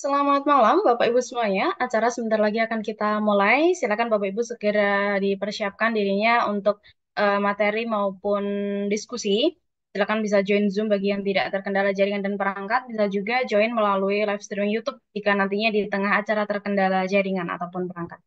Selamat malam Bapak Ibu semuanya. Acara sebentar lagi akan kita mulai. Silakan Bapak Ibu segera dipersiapkan dirinya untuk materi maupun diskusi. Silakan bisa join Zoom bagi yang tidak terkendala jaringan dan perangkat. Bisa juga join melalui live streaming YouTube jika nantinya di tengah acara terkendala jaringan ataupun perangkat.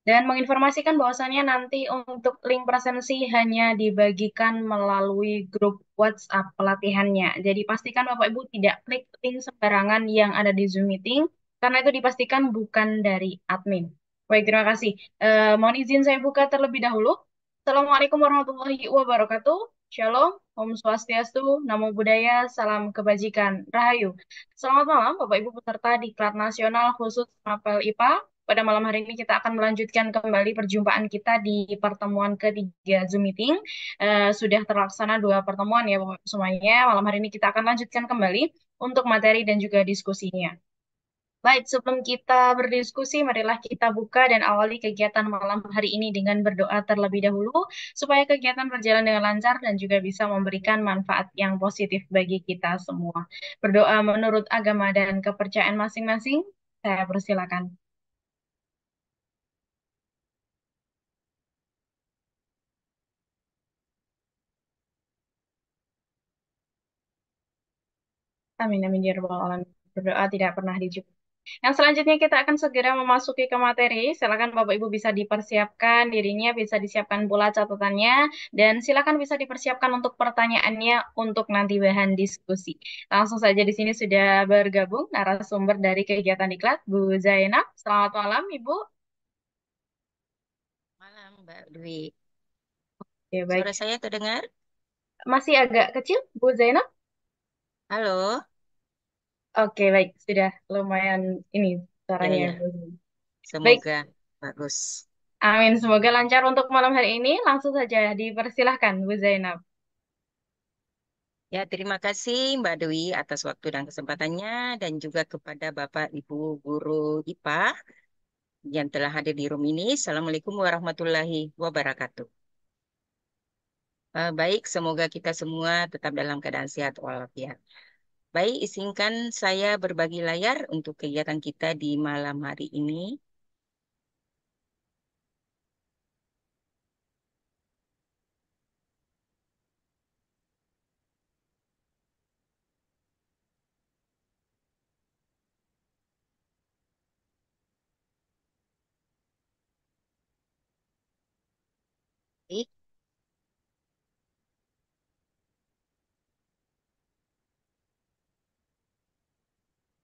Dan menginformasikan bahwasannya nanti untuk link presensi hanya dibagikan melalui grup WhatsApp pelatihannya. Jadi pastikan Bapak Ibu tidak klik link sembarangan yang ada di Zoom meeting, karena itu dipastikan bukan dari admin. Baik, terima kasih. Mohon izin saya buka terlebih dahulu. Assalamualaikum warahmatullahi wabarakatuh. Shalom, Om Swastiastu, Namo Buddhaya, Salam Kebajikan, Rahayu. Selamat malam Bapak Ibu peserta Diklat Nasional khusus Mapel IPA. Pada malam hari ini kita akan melanjutkan kembali perjumpaan kita di pertemuan ketiga Zoom meeting. Sudah terlaksana dua pertemuan ya Bapak semuanya. Malam hari ini kita akan lanjutkan kembali untuk materi dan juga diskusinya. Baik, sebelum kita berdiskusi, marilah kita buka dan awali kegiatan malam hari ini dengan berdoa terlebih dahulu, supaya kegiatan berjalan dengan lancar dan juga bisa memberikan manfaat yang positif bagi kita semua. Berdoa menurut agama dan kepercayaan masing-masing, saya persilakan. Amin, amin, ya rabbal alamin. Berdoa tidak pernah dijawab. Yang selanjutnya kita akan segera memasuki ke materi. Silakan Bapak Ibu bisa dipersiapkan dirinya, bisa disiapkan pula catatannya, dan silakan bisa dipersiapkan untuk pertanyaannya untuk nanti bahan diskusi. Langsung saja di sini sudah bergabung narasumber dari kegiatan diklat, Bu Zainab. Selamat malam, Ibu. Malam, Mbak Dwi. Ya, Suara baik. saya terdengar? Masih agak kecil, Bu Zainab? Halo? Oke, baik. Sudah lumayan ini Ya, suaranya, ya. Bu Zainab. Baik. Semoga bagus. Amin. Semoga lancar untuk malam hari ini. Langsung saja dipersilahkan, Bu Zainab. Ya, terima kasih Mbak Dwi atas waktu dan kesempatannya dan juga kepada Bapak Ibu Guru IPA yang telah hadir di room ini. Assalamualaikum warahmatullahi wabarakatuh. Baik, semoga kita semua tetap dalam keadaan sehat walafiat. Baik, izinkan saya berbagi layar untuk kegiatan kita di malam hari ini. Baik,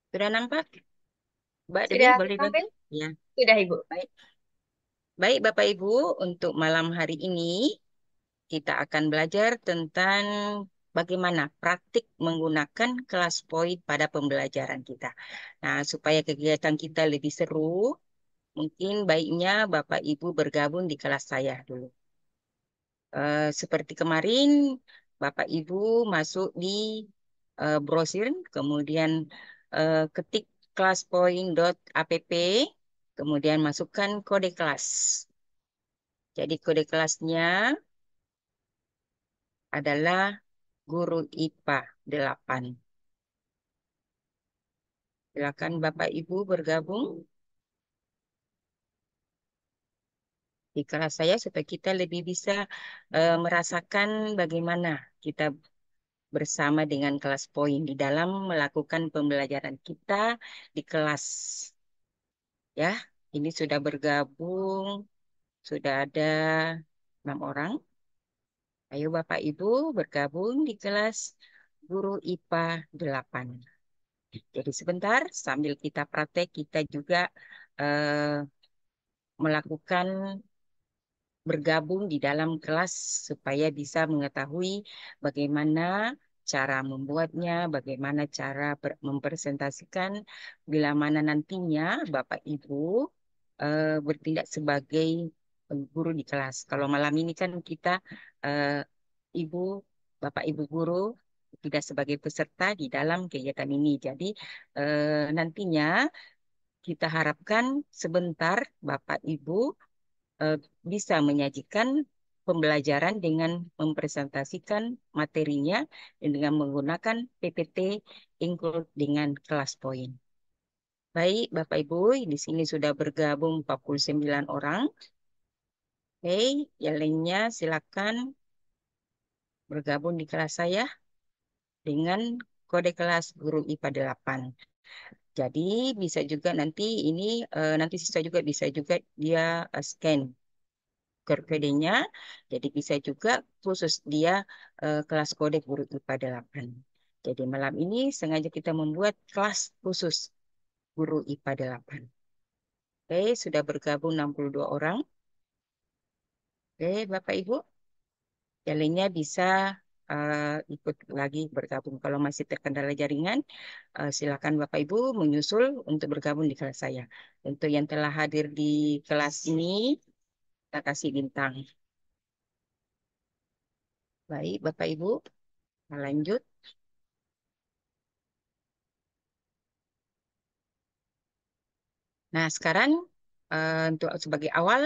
sudah nampak? Mbak Dewi Sudah boleh bantu? tampil? Ya, Sudah, Ibu. baik. Baik, Bapak Ibu, untuk malam hari ini kita akan belajar tentang bagaimana praktik menggunakan kelas point pada pembelajaran kita. Nah, supaya kegiatan kita lebih seru, mungkin baiknya Bapak Ibu bergabung di kelas saya dulu. Seperti kemarin, Bapak Ibu masuk di brosur, kemudian ketik classpoint.app, kemudian masukkan kode kelas. Jadi kode kelasnya adalah guru IPA 8. Silakan Bapak Ibu bergabung di kelas saya supaya kita lebih bisa merasakan bagaimana kita bersama dengan kelas poin di dalam melakukan pembelajaran kita di kelas. Ya, ini sudah bergabung, sudah ada 6 orang. Ayo Bapak Ibu bergabung di kelas guru IPA 8. Jadi sebentar sambil kita praktek kita juga eh, melakukan bergabung di dalam kelas supaya bisa mengetahui bagaimana cara membuatnya, bagaimana cara mempresentasikan bila mana nantinya Bapak Ibu bertindak sebagai guru di kelas. Kalau malam ini kan kita eh, Ibu, Bapak Ibu guru tidak sebagai peserta di dalam kegiatan ini. Jadi nantinya kita harapkan sebentar Bapak Ibu eh, bisa menyajikan pembelajaran dengan mempresentasikan materinya dan dengan menggunakan PPT include dengan kelas poin. Baik, Bapak Ibu, di sini sudah bergabung 49 orang. Oke, yang lainnya silakan bergabung di kelas saya dengan kode kelas guru IPA 8. Jadi bisa juga nanti ini nanti siswa juga bisa juga dia scan kodenya. Jadi bisa juga khusus dia kelas kode guru IPA 8. Jadi malam ini sengaja kita membuat kelas khusus guru IPA 8. Oke, sudah bergabung 62 orang. Oke, Bapak Ibu, yang lainnya bisa ikut lagi bergabung. Kalau masih terkendala jaringan, silakan Bapak Ibu menyusul untuk bergabung di kelas saya. Untuk yang telah hadir di kelas ini, kita kasih bintang. Baik, Bapak Ibu, lanjut. Nah, sekarang untuk sebagai awal,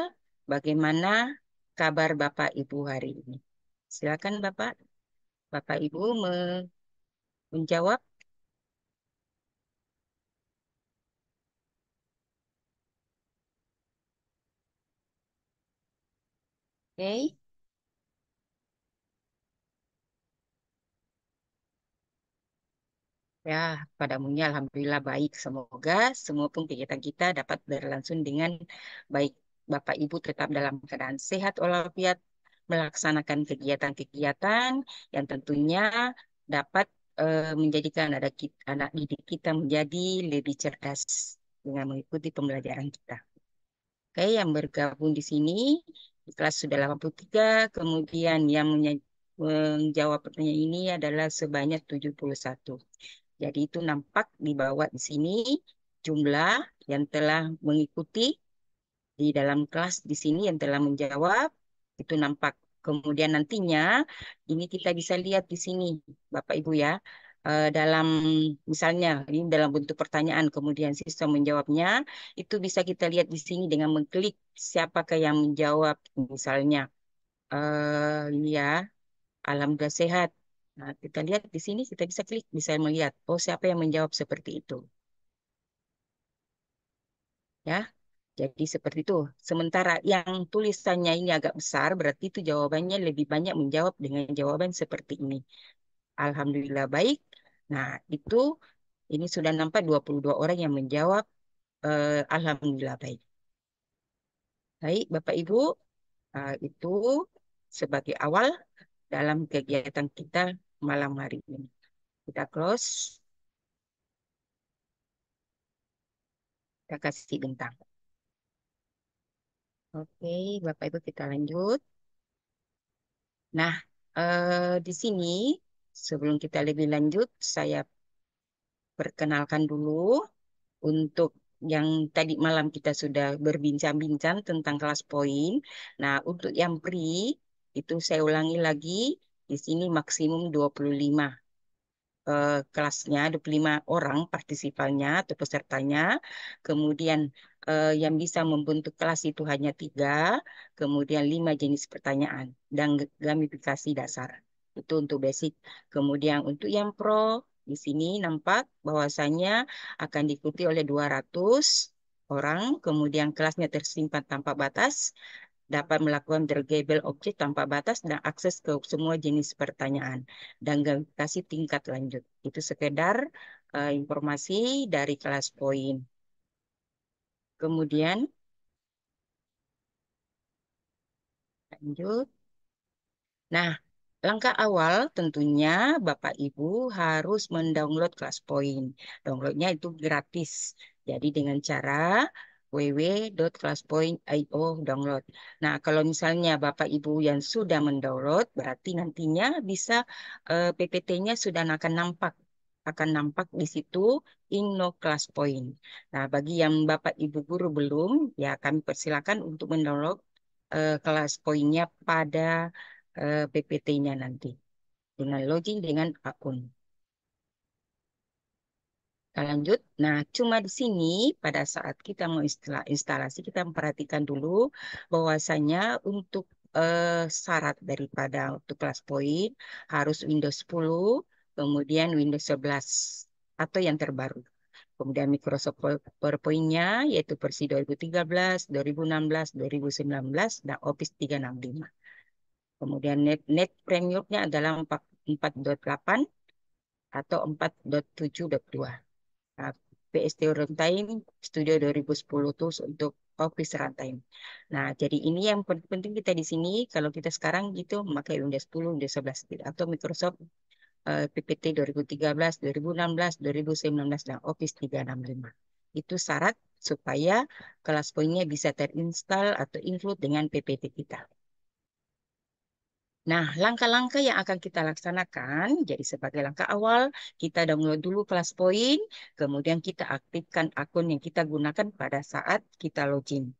bagaimana kabar Bapak Ibu hari ini? Silakan Bapak, Bapak Ibu menjawab. Oke. Ya, padamunya Alhamdulillah baik. Semoga semua pun kegiatan kita dapat berlangsung dengan baik. Bapak Ibu tetap dalam keadaan sehat walafiat, melaksanakan kegiatan-kegiatan yang tentunya dapat menjadikan anak didik kita menjadi lebih cerdas dengan mengikuti pembelajaran kita. Oke, yang bergabung di sini di kelas sudah 83, kemudian yang menjawab pertanyaan ini adalah sebanyak 71. Jadi itu nampak di bawah di sini jumlah yang telah mengikuti di dalam kelas di sini yang telah menjawab itu nampak. Kemudian nantinya ini kita bisa lihat di sini Bapak Ibu ya. Dalam misalnya ini dalam bentuk pertanyaan kemudian siswa menjawabnya itu bisa kita lihat di sini dengan mengklik siapakah yang menjawab misalnya ini ya Alhamdulillah sehat. Nah, kita lihat di sini kita bisa klik bisa melihat oh siapa yang menjawab seperti itu ya. Jadi seperti itu. Sementara yang tulisannya ini agak besar, berarti itu jawabannya lebih banyak menjawab dengan jawaban seperti ini. Alhamdulillah baik. Nah, itu ini sudah nampak 22 orang yang menjawab Alhamdulillah baik. Baik, Bapak Ibu, itu sebagai awal dalam kegiatan kita malam hari ini. Kita close, kita kasih bintang. Oke, Bapak Ibu kita lanjut. Nah, di sini sebelum kita lebih lanjut, saya perkenalkan dulu untuk yang tadi malam kita sudah berbincang-bincang tentang kelas poin. Nah, untuk yang pre itu saya ulangi lagi, di sini maksimum 25 kelasnya, 25 orang partisipannya atau pesertanya. Kemudian yang bisa membentuk kelas itu hanya 3, kemudian 5 jenis pertanyaan dan gamifikasi dasar. Itu untuk basic. Kemudian untuk yang pro, di sini nampak bahwasannya akan diikuti oleh 200 orang, kemudian kelasnya tersimpan tanpa batas, dapat melakukan draggable objek tanpa batas dan akses ke semua jenis pertanyaan dan gamifikasi tingkat lanjut. Itu sekedar informasi dari kelas poin. Kemudian lanjut. Nah, langkah awal tentunya Bapak Ibu harus mendownload kelas poin. Downloadnya itu gratis. Jadi dengan cara www.kelaspoin.io download. Nah, kalau misalnya Bapak Ibu yang sudah mendownload, berarti nantinya bisa PPT-nya sudah akan nampak di situ Inno Class Point. Nah, bagi yang Bapak Ibu guru belum, ya kami persilakan untuk mendownload kelas poinnya pada PPT-nya nanti dengan login dengan akun. Kita lanjut. Nah, cuma di sini pada saat kita mau instalasi, kita memperhatikan dulu bahwasanya untuk syarat daripada untuk kelas poin harus Windows 10, kemudian Windows 11 atau yang terbaru. Kemudian Microsoft PowerPoint-nya yaitu versi 2013, 2016, 2019, dan Office 365. Kemudian Net Framework-nya adalah 4.8 atau 4.7.2. Nah, PST Runtime Studio 2010 tools untuk Office Runtime. Nah, jadi ini yang penting kita di sini. Kalau kita sekarang gitu memakai Windows 10, Windows 11 gitu. Atau Microsoft PPT 2013, 2016, 2019, dan Office 365. Itu syarat supaya kelas poinnya bisa terinstall atau include dengan PPT kita. Nah, langkah-langkah yang akan kita laksanakan, jadi sebagai langkah awal, kita download dulu kelas poin, kemudian kita aktifkan akun yang kita gunakan pada saat kita login.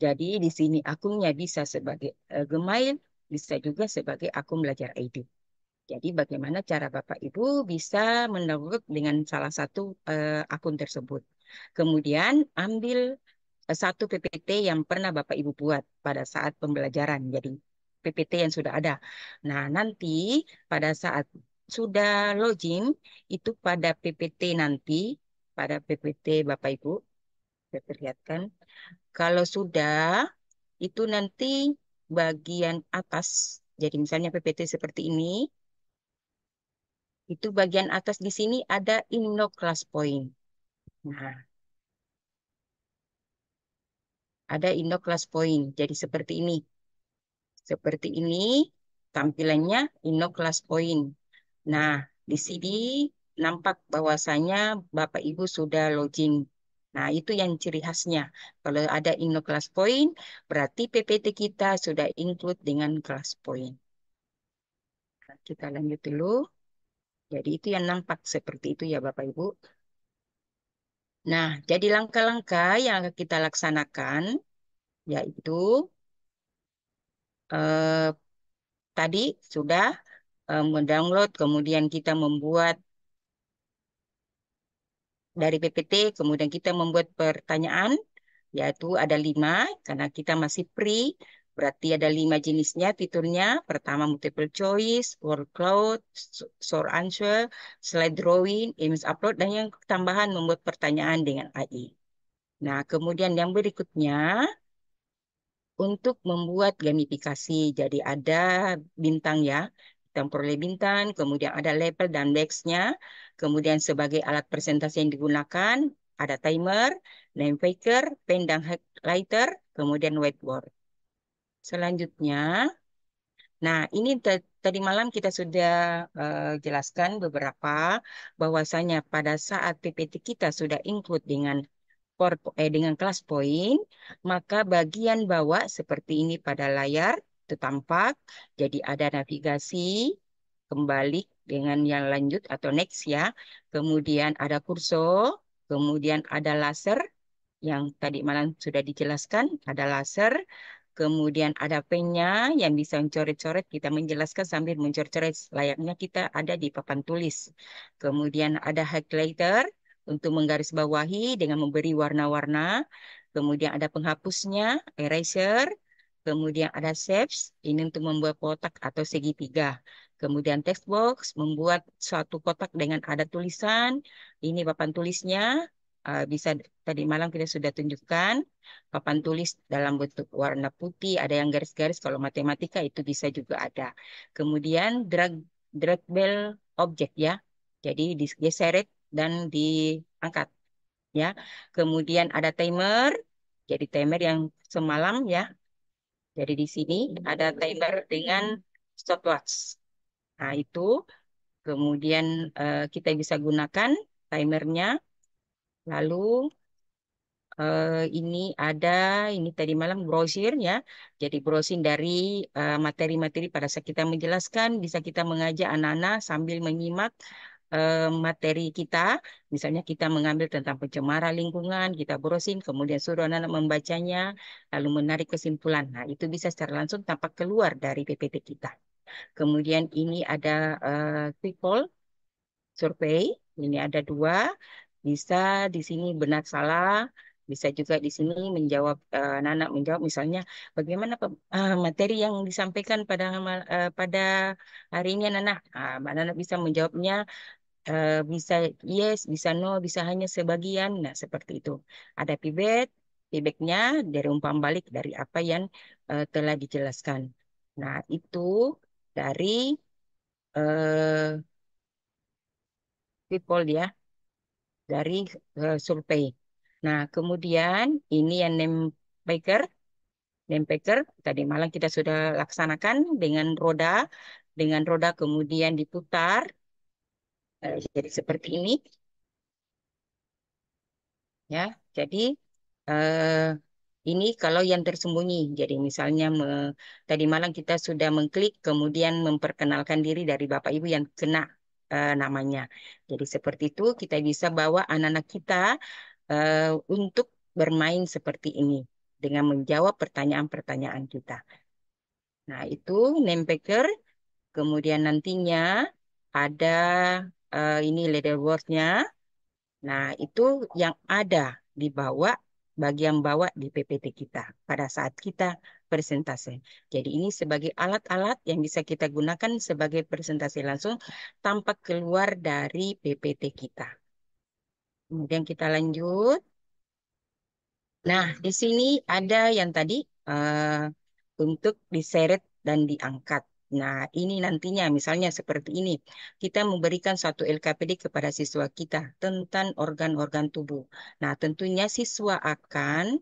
Jadi di sini akunnya bisa sebagai Gmail, bisa juga sebagai akun belajar ID. Jadi bagaimana cara Bapak Ibu bisa mendownload dengan salah satu akun tersebut. Kemudian ambil satu PPT yang pernah Bapak Ibu buat pada saat pembelajaran. Jadi PPT yang sudah ada. Nah, nanti pada saat sudah login, itu pada PPT nanti, pada PPT Bapak Ibu, saya perlihatkan. Kalau sudah, itu nanti bagian atas, jadi misalnya PPT seperti ini, itu bagian atas di sini ada Indo Class Point. Nah, ada Indo Class Point. Jadi seperti ini. Seperti ini tampilannya Indo Class Point. Nah, di sini nampak bahwasanya Bapak Ibu sudah login. Nah, itu yang ciri khasnya. Kalau ada Indo Class Point, berarti PPT kita sudah include dengan Class Point. Nah, kita lanjut dulu. Jadi itu yang nampak seperti itu ya Bapak Ibu. Nah, jadi langkah-langkah yang akan kita laksanakan yaitu eh, tadi sudah mendownload, kemudian kita membuat dari PPT, kemudian kita membuat pertanyaan, yaitu ada 5, karena kita masih free, berarti ada 5 jenisnya fiturnya. Pertama multiple choice, word cloud, short answer, slide drawing, image upload, dan yang tambahan membuat pertanyaan dengan AI. Nah, kemudian yang berikutnya, untuk membuat gamifikasi. Jadi ada bintang ya, kita peroleh bintang, kemudian ada label dan bags-nya, kemudian sebagai alat presentasi yang digunakan, ada timer, name picker, pen dan highlighter, kemudian whiteboard. Selanjutnya, nah ini tadi malam kita sudah jelaskan beberapa bahwasanya pada saat PPT kita sudah include dengan kelas poin, maka bagian bawah seperti ini pada layar itu tampak. Jadi ada navigasi, kembali dengan yang lanjut atau next ya. Kemudian ada kursor, kemudian ada laser yang tadi malam sudah dijelaskan, ada laser. Kemudian ada pennya yang bisa mencoret-coret, kita menjelaskan sambil mencoret-coret layaknya kita ada di papan tulis. Kemudian ada highlighter untuk menggarisbawahi dengan memberi warna-warna. Kemudian ada penghapusnya, eraser. Kemudian ada shapes, ini untuk membuat kotak atau segitiga. Kemudian text box, membuat suatu kotak dengan ada tulisan. Ini papan tulisnya, bisa tadi malam kita sudah tunjukkan. Papan tulis dalam bentuk warna putih, ada yang garis-garis, kalau matematika itu bisa juga ada. Kemudian draggable object ya, jadi digeseret dan diangkat ya. Kemudian ada timer, jadi timer yang semalam ya. Jadi di sini ada timer dengan stopwatch. Nah itu kemudian kita bisa gunakan timernya. Lalu ini ada ini tadi malam brosur ya. Jadi browsing dari materi-materi pada saat kita menjelaskan bisa kita mengajak anak-anak sambil menyimak materi kita. Misalnya kita mengambil tentang pencemaran lingkungan, kita browsing, kemudian suruh anak-anak membacanya, lalu menarik kesimpulan. Nah, itu bisa secara langsung tampak keluar dari PPT kita. Kemudian ini ada quick poll survei. Ini ada 2. Bisa di sini benar salah. Bisa juga di sini menjawab, Nana menjawab misalnya bagaimana materi yang disampaikan pada pada hari ini Nana. Mbak Nana bisa menjawabnya bisa yes, bisa no, bisa hanya sebagian. Nah, seperti itu. Ada pivot, pivotnya dari umpan balik dari apa yang telah dijelaskan. Nah, itu dari eh, people ya, dari survei. Nah, kemudian ini yang name picker tadi malam kita sudah laksanakan dengan roda kemudian diputar. Jadi seperti ini ya. Jadi eh, ini kalau yang tersembunyi. Jadi misalnya tadi malam kita sudah mengklik kemudian memperkenalkan diri dari Bapak Ibu yang kena namanya. Jadi seperti itu kita bisa bawa anak-anak kita untuk bermain seperti ini dengan menjawab pertanyaan-pertanyaan kita. Nah, itu name picker. Kemudian nantinya ada ini leaderboardnya. Nah, itu yang ada di bawah bagian bawah di PPT kita pada saat kita presentasi. Jadi ini sebagai alat-alat yang bisa kita gunakan sebagai presentasi langsung tanpa keluar dari PPT kita. Kemudian kita lanjut. Nah, di sini ada yang tadi eh, untuk diseret dan diangkat. Nah, ini nantinya misalnya seperti ini. Kita memberikan suatu LKPD kepada siswa kita tentang organ-organ tubuh. Nah, tentunya siswa akan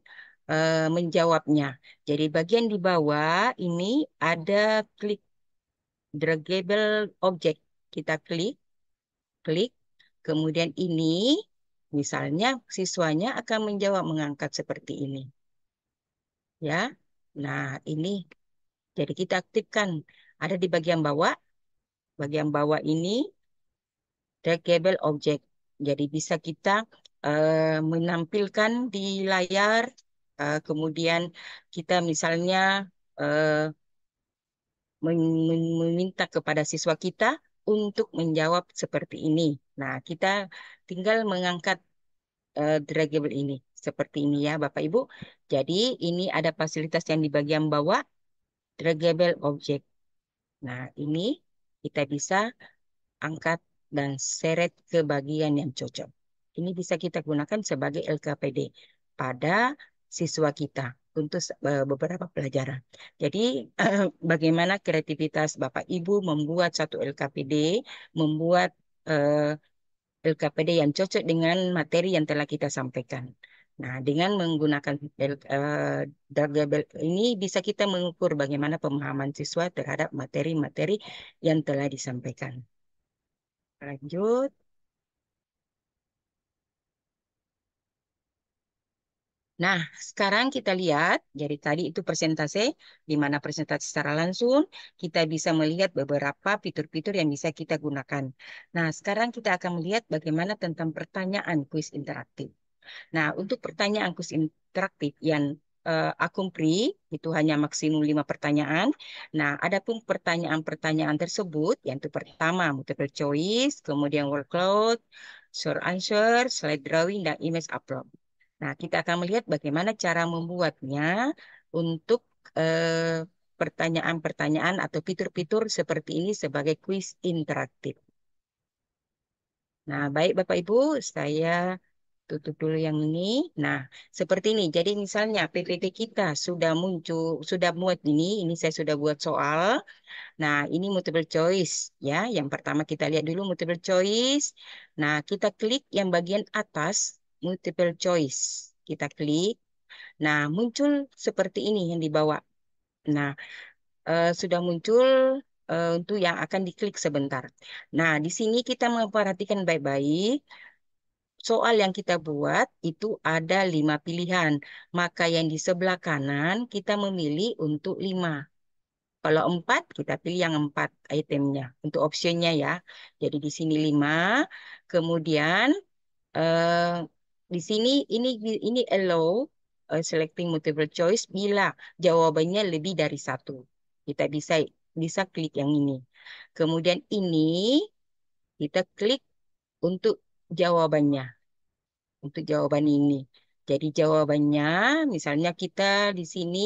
menjawabnya. Jadi bagian di bawah ini ada klik draggable object. Kita klik, klik. Kemudian ini misalnya siswanya akan menjawab mengangkat seperti ini. Ya. Nah, ini jadi kita aktifkan ada di bagian bawah. Bagian bawah ini trackable object. Jadi bisa kita menampilkan di layar kemudian kita misalnya eh, meminta kepada siswa kita untuk menjawab seperti ini. Nah, kita tinggal mengangkat draggable ini seperti ini ya, Bapak Ibu. Jadi ini ada fasilitas yang di bagian bawah draggable object. Nah, ini kita bisa angkat dan seret ke bagian yang cocok. Ini bisa kita gunakan sebagai LKPD pada siswa kita untuk beberapa pelajaran. Jadi, bagaimana kreativitas Bapak Ibu membuat satu LKPD, membuat LKPD yang cocok dengan materi yang telah kita sampaikan. Nah, dengan menggunakan Dargabel ini bisa kita mengukur bagaimana pemahaman siswa terhadap materi-materi yang telah disampaikan. Lanjut. Nah, sekarang kita lihat, jadi tadi itu presentasi, di mana presentasi secara langsung, kita bisa melihat beberapa fitur-fitur yang bisa kita gunakan. Nah, sekarang kita akan melihat bagaimana tentang pertanyaan kuis interaktif. Nah, untuk pertanyaan kuis interaktif yang Akumpri itu hanya maksimum 5 pertanyaan. Nah, adapun pertanyaan-pertanyaan tersebut, yang itu pertama multiple choice, kemudian workload, short answer, slide drawing, dan image upload. Nah, kita akan melihat bagaimana cara membuatnya untuk pertanyaan-pertanyaan atau fitur-fitur seperti ini sebagai kuis interaktif. Nah, baik Bapak Ibu, saya tutup dulu yang ini. Nah, seperti ini. Jadi misalnya PPT kita sudah muncul, sudah muat ini saya sudah buat soal. Nah, ini multiple choice ya. Yang pertama kita lihat dulu multiple choice. Nah, kita klik yang bagian atas multiple choice. Kita klik. Nah, muncul seperti ini yang di bawah. Nah, sudah muncul untuk yang akan diklik sebentar. Nah, di sini kita memperhatikan baik-baik. Soal yang kita buat itu ada 5 pilihan. Maka yang di sebelah kanan kita memilih untuk 5. Kalau 4, kita pilih yang 4 itemnya. Untuk optionnya ya. Jadi di sini 5. Kemudian eh, di sini ini allow selecting multiple choice bila jawabannya lebih dari satu. Kita bisa klik yang ini. Kemudian ini kita klik untuk jawabannya. Untuk jawaban ini. Jadi jawabannya, misalnya kita di sini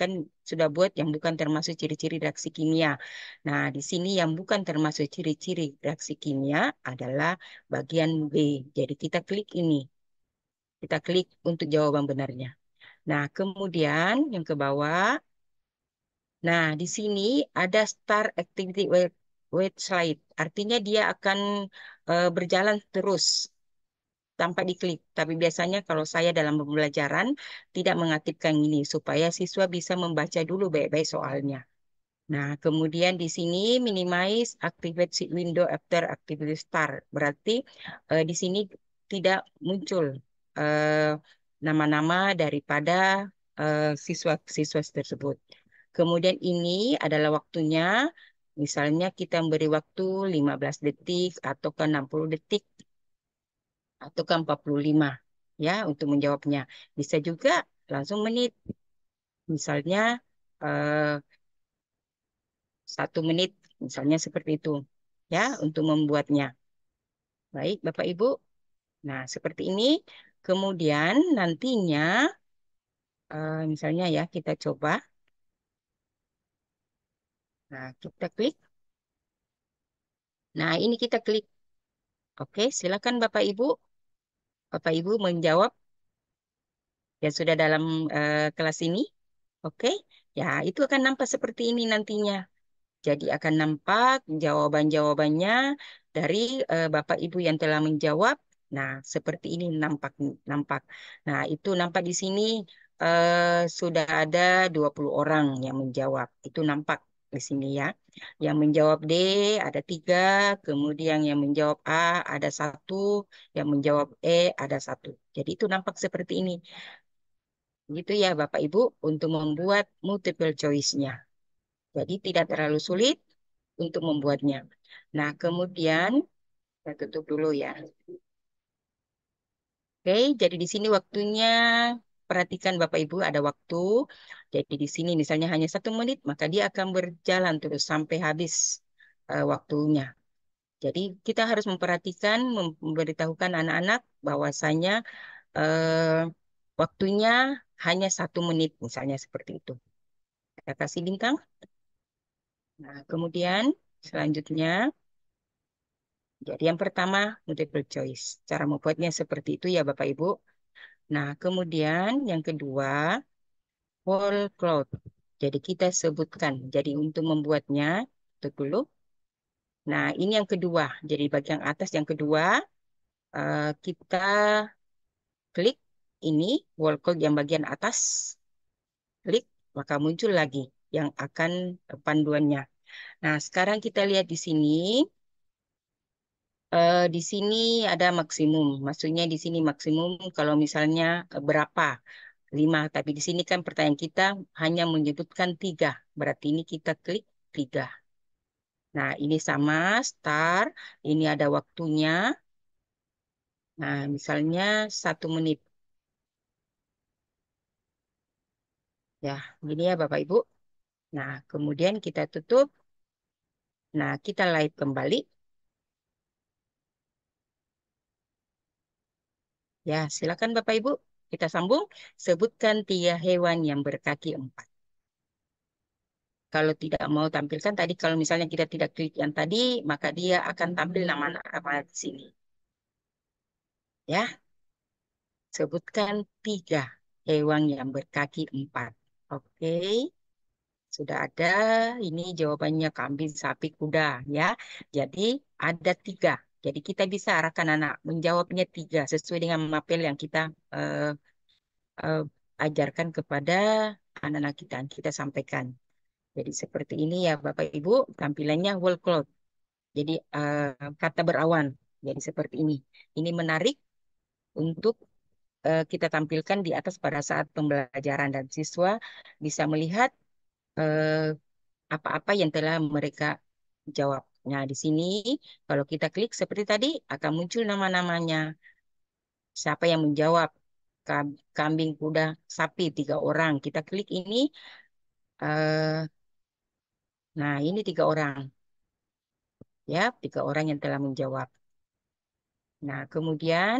kan sudah buat yang bukan termasuk ciri-ciri reaksi kimia. Nah, di sini yang bukan termasuk ciri-ciri reaksi kimia adalah bagian B. Jadi kita klik ini, kita klik untuk jawaban benarnya. Nah, kemudian yang ke bawah, nah di sini ada start activity wait slide. Artinya dia akan berjalan terus tanpa diklik. Tapi biasanya kalau saya dalam pembelajaran tidak mengaktifkan ini supaya siswa bisa membaca dulu baik-baik soalnya. Nah, kemudian di sini minimize activate sheet window after activity start. Berarti di sini tidak muncul eh, nama-nama daripada siswa-siswa tersebut. Kemudian ini adalah waktunya. Misalnya kita memberi waktu 15 detik atau ke 60 detik atau ke 45 ya untuk menjawabnya. Bisa juga langsung menit. Misalnya eh, 1 menit, misalnya seperti itu, ya, untuk membuatnya. Baik, Bapak Ibu. Nah, seperti ini. Kemudian nantinya, misalnya ya, kita coba. Nah, kita klik. Nah, ini kita klik. Oke, silakan Bapak Ibu. Bapak Ibu menjawab yang sudah dalam kelas ini. Oke, ya, itu akan nampak seperti ini nantinya. Jadi akan nampak jawaban-jawabannya dari Bapak Ibu yang telah menjawab. Nah, seperti ini nampak nampak. Nah, itu nampak di sini sudah ada 20 orang yang menjawab. Itu nampak di sini ya. Yang menjawab D ada 3, kemudian yang menjawab A ada 1, yang menjawab E ada 1. Jadi itu nampak seperti ini. Gitu ya Bapak Ibu untuk membuat multiple choice-nya. Jadi tidak terlalu sulit untuk membuatnya. Nah, kemudian saya tutup dulu ya. Oke, jadi di sini waktunya perhatikan Bapak Ibu ada waktu. Jadi di sini misalnya hanya 1 menit, maka dia akan berjalan terus sampai habis waktunya. Jadi kita harus memperhatikan, memberitahukan anak-anak bahwasanya eh, waktunya hanya 1 menit, misalnya seperti itu. Kita kasih bintang. Nah, kemudian selanjutnya. Jadi yang pertama multiple choice. Cara membuatnya seperti itu ya Bapak Ibu. Nah, kemudian yang kedua whole cloud. Jadi kita sebutkan. Jadi untuk membuatnya itu dulu. Nah, ini yang kedua. Jadi bagian atas yang kedua kita klik ini whole cloud yang bagian atas. Klik maka muncul lagi yang akan panduannya. Nah, sekarang kita lihat di sini. Di sini ada maksimum. Maksudnya di sini maksimum kalau misalnya berapa? 5. Tapi di sini kan pertanyaan kita hanya menyebutkan 3. Berarti ini kita klik 3. Nah, ini sama start. Ini ada waktunya. Nah, misalnya 1 menit. Ya, gini ya Bapak Ibu. Nah, kemudian kita tutup. Nah, kita live kembali. Ya, silakan Bapak Ibu. Kita sambung. Sebutkan 3 hewan yang berkaki 4. Kalau tidak mau tampilkan tadi, kalau misalnya kita tidak klik yang tadi, maka dia akan tampil nama-nama di sini. Ya, sebutkan 3 hewan yang berkaki 4. Oke, sudah ada. Ini jawabannya kambing, sapi, kuda. Ya, jadi ada 3. Jadi kita bisa arahkan anak menjawabnya 3 sesuai dengan mapel yang kita eh, eh, ajarkan kepada anak-anak kita, yang kita sampaikan. Jadi seperti ini ya Bapak Ibu, tampilannya whole cloth. Jadi kata berawan. Jadi seperti ini. Ini menarik untuk kita tampilkan di atas pada saat pembelajaran dan siswa bisa melihat eh, apa-apa yang telah mereka jawab. Nah, di sini kalau kita klik seperti tadi akan muncul nama-namanya. Siapa yang menjawab? Kambing, kuda, sapi, 3 orang. Kita klik ini. eh, nah, ini 3 orang. Ya, 3 orang yang telah menjawab. Nah, kemudian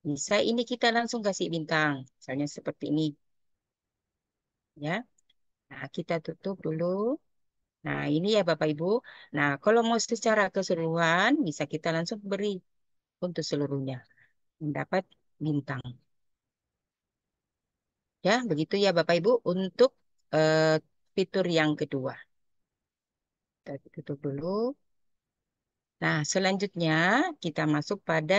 Bisa ini kita langsung kasih bintang. Misalnya seperti ini ya. Nah, kita tutup dulu. Nah, ini ya Bapak Ibu. Nah, kalau mau secara keseluruhan, bisa kita langsung beri untuk seluruhnya. Mendapat bintang. Ya, begitu ya Bapak Ibu untuk eh, fitur yang kedua. Kita tutup dulu. Nah, selanjutnya kita masuk pada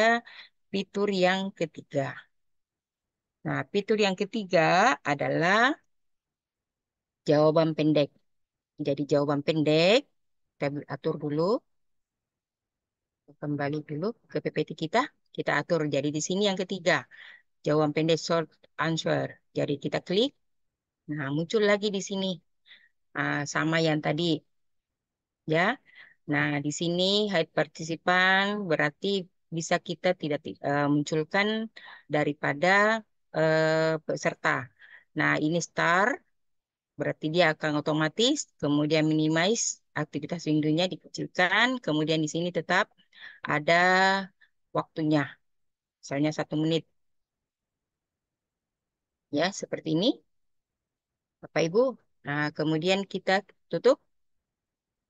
fitur yang ketiga. Nah, fitur yang ketiga adalah jawaban pendek. Jadi jawaban pendek, kita atur dulu, kembali dulu ke PPT kita, kita atur. Jadi di sini yang ketiga, jawaban pendek short answer. Jadi kita klik, nah muncul lagi di sini. Sama yang tadi, ya. Nah, di sini hide partisipan berarti bisa kita tidak munculkan daripada peserta. Nah, ini star berarti dia akan otomatis, kemudian minimize aktivitas window-nya dikecilkan, kemudian di sini tetap ada waktunya, misalnya 1 menit, ya seperti ini, Bapak Ibu. Nah, kemudian kita tutup,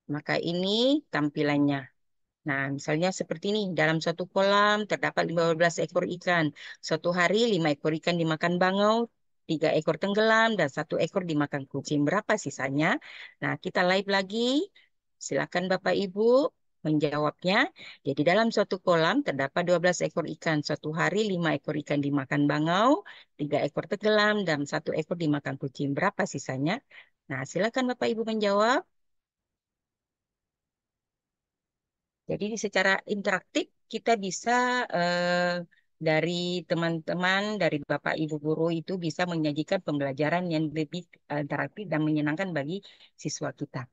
maka ini tampilannya. Nah, misalnya seperti ini, dalam satu kolam terdapat 15 ekor ikan. Suatu hari 5 ekor ikan dimakan bangau, 3 ekor tenggelam, dan 1 ekor dimakan kucing. Berapa sisanya? Nah, kita live lagi. Silakan Bapak Ibu menjawabnya. Jadi dalam suatu kolam terdapat 12 ekor ikan. Suatu hari 5 ekor ikan dimakan bangau, 3 ekor tenggelam, dan 1 ekor dimakan kucing. Berapa sisanya? Nah, silakan Bapak Ibu menjawab. Jadi secara interaktif kita bisa dari teman-teman, dari Bapak Ibu guru itu bisa menyajikan pembelajaran yang lebih interaktif dan menyenangkan bagi siswa kita.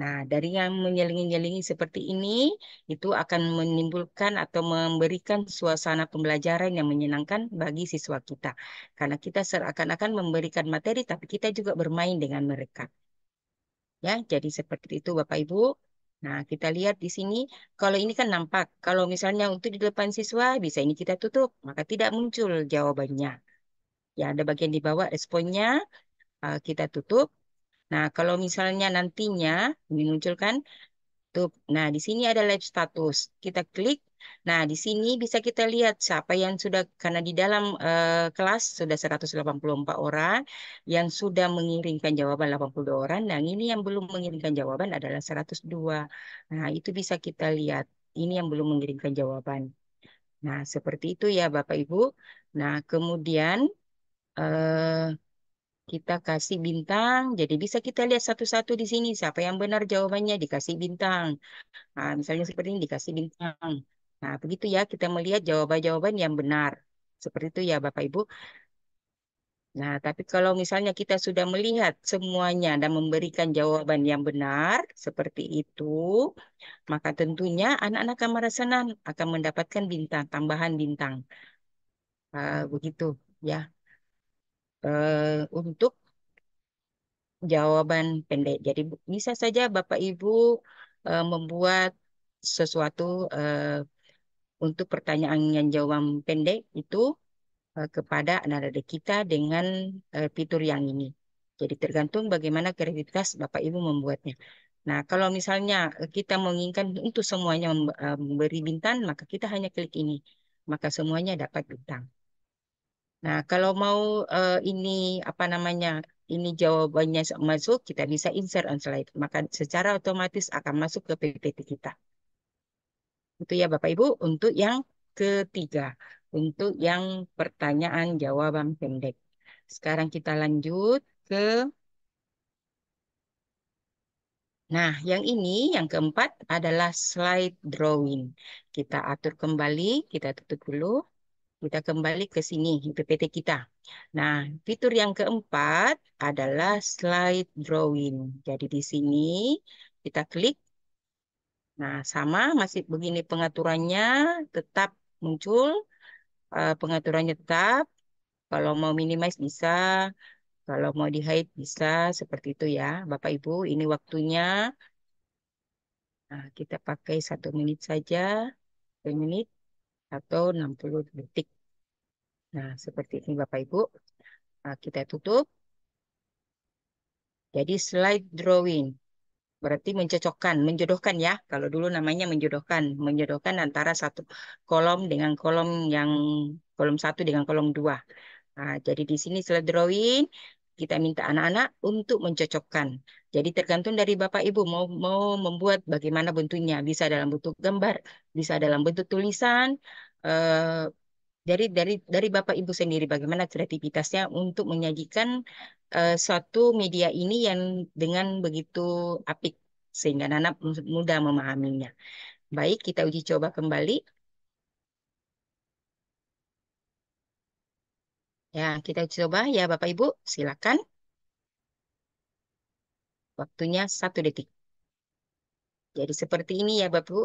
Nah, dari yang menyelingi-nyelingi seperti ini, itu akan menimbulkan atau memberikan suasana pembelajaran yang menyenangkan bagi siswa kita. Karena kita seakan-akan memberikan materi, tapi kita juga bermain dengan mereka. Ya, jadi seperti itu Bapak Ibu. Nah, kita lihat di sini, kalau ini kan nampak, kalau misalnya untuk di depan siswa, bisa ini kita tutup, maka tidak muncul jawabannya. Ya, ada bagian di bawah responnya, kita tutup. Nah, kalau misalnya nantinya, ini muncul kan, tuh. Nah, di sini ada live status. Kita klik. Nah, di sini bisa kita lihat siapa yang sudah, karena di dalam kelas sudah 184 orang, yang sudah mengirimkan jawaban 82 orang, dan ini yang belum mengirimkan jawaban adalah 102. Nah, itu bisa kita lihat. Ini yang belum mengirimkan jawaban. Nah, seperti itu ya Bapak Ibu. Nah, kemudian kita kasih bintang. Jadi bisa kita lihat satu-satu di sini. Siapa yang benar jawabannya dikasih bintang. Nah, misalnya seperti ini dikasih bintang. Nah, begitu ya kita melihat jawaban-jawaban yang benar. Seperti itu ya Bapak Ibu. Nah, tapi kalau misalnya kita sudah melihat semuanya dan memberikan jawaban yang benar seperti itu, maka tentunya anak-anak kamar senang akan mendapatkan bintang, tambahan bintang. Begitu ya. Untuk jawaban pendek. Jadi bisa saja Bapak Ibu membuat sesuatu untuk pertanyaan yang jawaban pendek itu kepada anak-anak didik kita dengan fitur yang ini. Jadi tergantung bagaimana kreativitas Bapak Ibu membuatnya. Nah, kalau misalnya kita menginginkan untuk semuanya memberi bintang, maka kita hanya klik ini. Maka semuanya dapat bintang. Nah, kalau mau ini apa namanya? Ini jawabannya masuk, kita bisa insert on slide. Maka secara otomatis akan masuk ke PPT kita. Itu ya Bapak Ibu untuk yang ketiga. Untuk yang pertanyaan jawaban pendek. Sekarang kita lanjut ke, nah yang ini yang keempat adalah slide drawing. Kita atur kembali, kita tutup dulu. Kita kembali ke sini, PPT kita. Nah, fitur yang keempat adalah slide drawing. Jadi di sini kita klik. Nah, sama masih begini pengaturannya, tetap muncul. Pengaturannya tetap. Kalau mau minimize bisa, kalau mau di hide bisa, seperti itu ya. Bapak Ibu, ini waktunya. Nah, kita pakai 1 menit saja, 2 menit, atau 60 detik. Nah, seperti ini Bapak Ibu. Nah, kita tutup. Jadi slide drawing. Berarti mencocokkan, menjodohkan ya. Kalau dulu namanya menjodohkan antara satu kolom dengan kolom yang kolom satu dengan kolom dua. Nah, jadi di sini slide drawing kita minta anak-anak untuk mencocokkan. Jadi tergantung dari Bapak Ibu mau mau membuat bagaimana bentuknya. Bisa dalam bentuk gambar, bisa dalam bentuk tulisan. eh, dari Bapak Ibu sendiri bagaimana kreativitasnya untuk menyajikan suatu media ini yang dengan begitu apik sehingga anak mudah memahaminya. Baik, kita uji coba kembali. Ya, kita uji coba ya Bapak Ibu. Silakan. Waktunya 1 detik. Jadi seperti ini ya Bapak Ibu.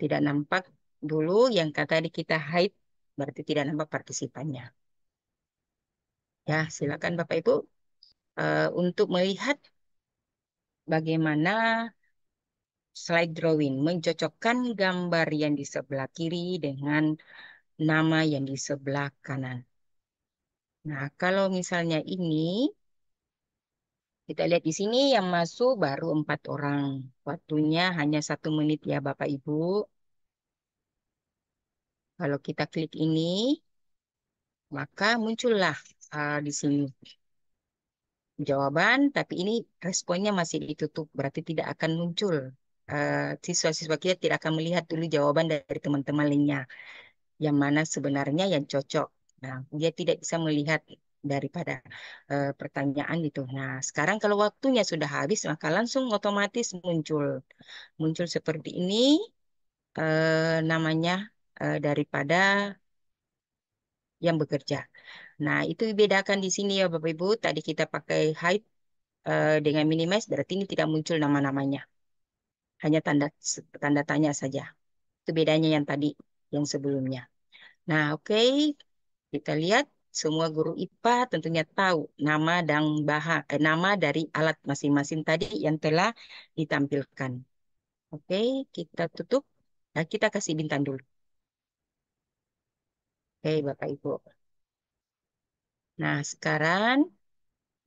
Tidak nampak dulu yang kata di kita hide berarti tidak nampak partisipannya. Ya, silakan Bapak Ibu untuk melihat bagaimana slide drawing, mencocokkan gambar yang di sebelah kiri dengan nama yang di sebelah kanan. Nah, kalau misalnya ini, kita lihat di sini yang masuk baru 4 orang. Waktunya hanya 1 menit ya Bapak Ibu. Kalau kita klik ini, maka muncullah di sini jawaban, tapi ini responnya masih ditutup, berarti tidak akan muncul. Siswa-siswa kita tidak akan melihat dulu jawaban dari teman-teman lainnya. Yang mana sebenarnya yang cocok. Nah, dia tidak bisa melihat daripada pertanyaan itu. Nah, sekarang kalau waktunya sudah habis, maka langsung otomatis muncul. Muncul seperti ini namanya daripada yang bekerja. Nah, itu dibedakan di sini ya Bapak Ibu. Tadi kita pakai hide dengan minimize, berarti ini tidak muncul nama-namanya. Hanya tanda tanya saja. Itu bedanya yang tadi, yang sebelumnya. Nah, oke. Kita lihat semua guru IPA tentunya tahu nama dari alat masing-masing tadi yang telah ditampilkan. Oke, kita tutup. Nah, kita kasih bintang dulu. Oke, Bapak Ibu. Nah, sekarang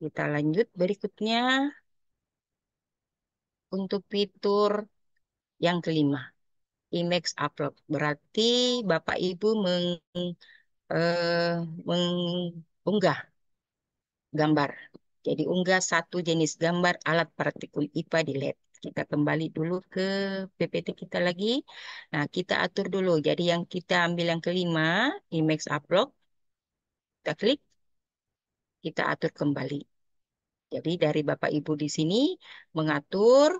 kita lanjut berikutnya untuk fitur yang kelima, image upload. Berarti Bapak Ibu mengunggah gambar. Jadi unggah satu jenis gambar alat partikel IPA di lab. Kita kembali dulu ke PPT kita lagi. Nah, kita atur dulu. Jadi yang kita ambil yang kelima, image upload. Kita klik, kita atur kembali. Jadi dari Bapak Ibu di sini mengatur.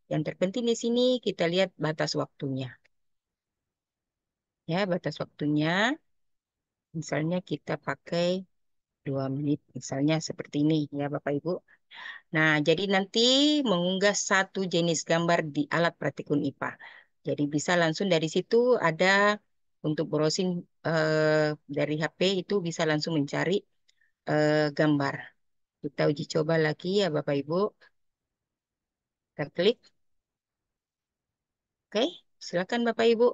Yang terpenting di sini kita lihat batas waktunya. Ya, batas waktunya. Misalnya kita pakai 2 menit. Misalnya seperti ini ya Bapak Ibu. Nah, jadi nanti mengunggah satu jenis gambar di alat praktikum IPA. Jadi bisa langsung dari situ ada untuk browsing dari HP itu bisa langsung mencari gambar. Kita uji coba lagi ya Bapak Ibu. Kita klik. Oke, silakan Bapak Ibu.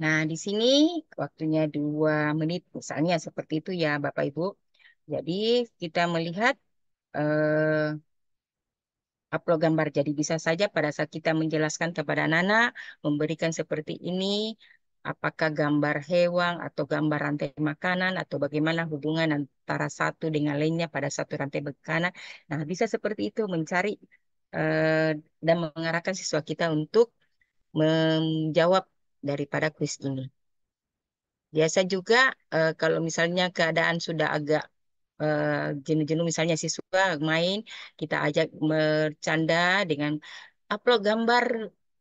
Nah, di sini waktunya 2 menit misalnya seperti itu ya Bapak Ibu. Jadi kita melihat upload gambar. Jadi bisa saja pada saat kita menjelaskan kepada anak-anak, memberikan seperti ini, apakah gambar hewan atau gambar rantai makanan atau bagaimana hubungan antara satu dengan lainnya pada satu rantai makanan. Nah, bisa seperti itu mencari eh, dan mengarahkan siswa kita untuk menjawab daripada kuis ini. Biasa juga kalau misalnya keadaan sudah agak eh, jenuh-jenuh misalnya siswa main, kita ajak bercanda dengan upload gambar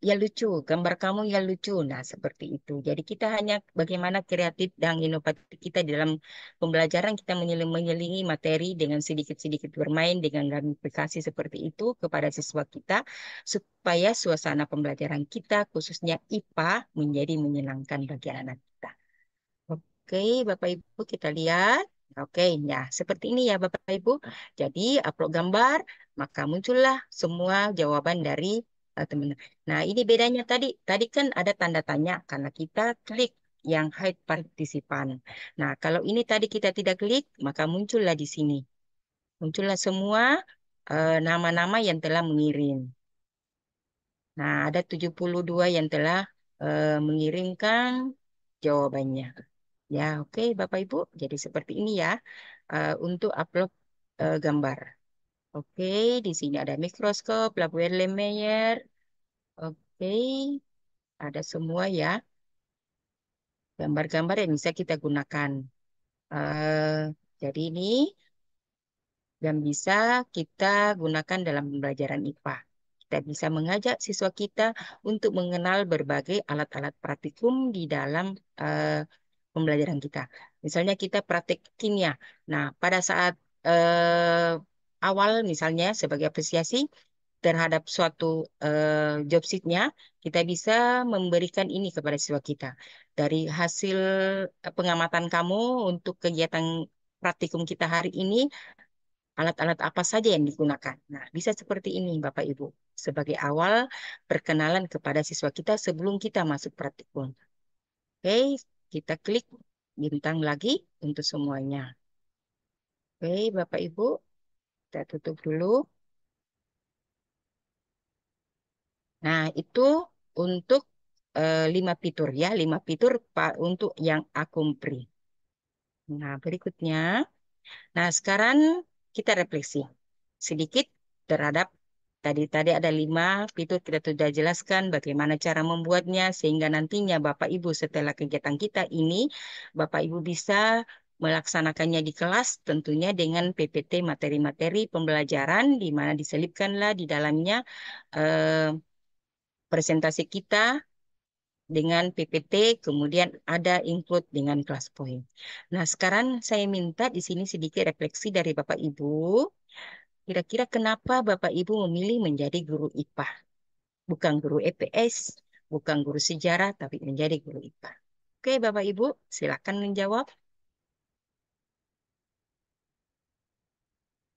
yang lucu, gambar kamu yang lucu. Nah, seperti itu. Jadi kita hanya bagaimana kreatif dan inovatif kita dalam pembelajaran kita menyelingi materi dengan sedikit-sedikit bermain dengan gamifikasi seperti itu kepada siswa kita supaya suasana pembelajaran kita khususnya IPA menjadi menyenangkan bagi anak kita. Oke, Bapak Ibu kita lihat. Oke, ya seperti ini ya Bapak Ibu. Jadi upload gambar, maka muncullah semua jawaban dari teman. Nah, ini bedanya tadi. Tadi kan ada tanda tanya karena kita klik yang hide partisipan. Nah, kalau ini tadi kita tidak klik, maka muncullah di sini. Muncullah semua nama-nama yang telah mengirim. Nah, ada 72 yang telah mengirimkan jawabannya. Ya, oke, Bapak Ibu. Jadi seperti ini ya untuk upload gambar. Oke, di sini ada mikroskop, Labour-Lemeyer. Oke, ada semua ya gambar-gambar yang bisa kita gunakan. Eh, jadi ini dan bisa kita gunakan dalam pembelajaran IPA. Kita bisa mengajak siswa kita untuk mengenal berbagai alat-alat praktikum di dalam pembelajaran kita. Misalnya kita praktik kimia. Nah, pada saat eh, awal misalnya sebagai apresiasi terhadap suatu job sheet-nya, kita bisa memberikan ini kepada siswa kita. Dari hasil pengamatan kamu untuk kegiatan praktikum kita hari ini, alat-alat apa saja yang digunakan. Nah, bisa seperti ini, Bapak Ibu, sebagai awal perkenalan kepada siswa kita sebelum kita masuk praktikum. Oke, kita klik bintang lagi untuk semuanya. Oke, Bapak Ibu, kita tutup dulu. Nah, itu untuk 5 fitur ya, 5 fitur untuk yang akumpri. Nah, berikutnya. Nah, sekarang kita refleksi sedikit terhadap tadi ada 5 fitur kita sudah jelaskan bagaimana cara membuatnya sehingga nantinya Bapak Ibu setelah kegiatan kita ini Bapak Ibu bisa melaksanakannya di kelas tentunya dengan PPT materi-materi pembelajaran di mana diselipkanlah di dalamnya eh, presentasi kita dengan PPT, kemudian ada include dengan kelas point. Nah, sekarang saya minta di sini sedikit refleksi dari Bapak Ibu. Kira-kira kenapa Bapak Ibu memilih menjadi guru IPA? Bukan guru EPS, bukan guru sejarah, tapi menjadi guru IPA. Oke, Bapak Ibu, silakan menjawab.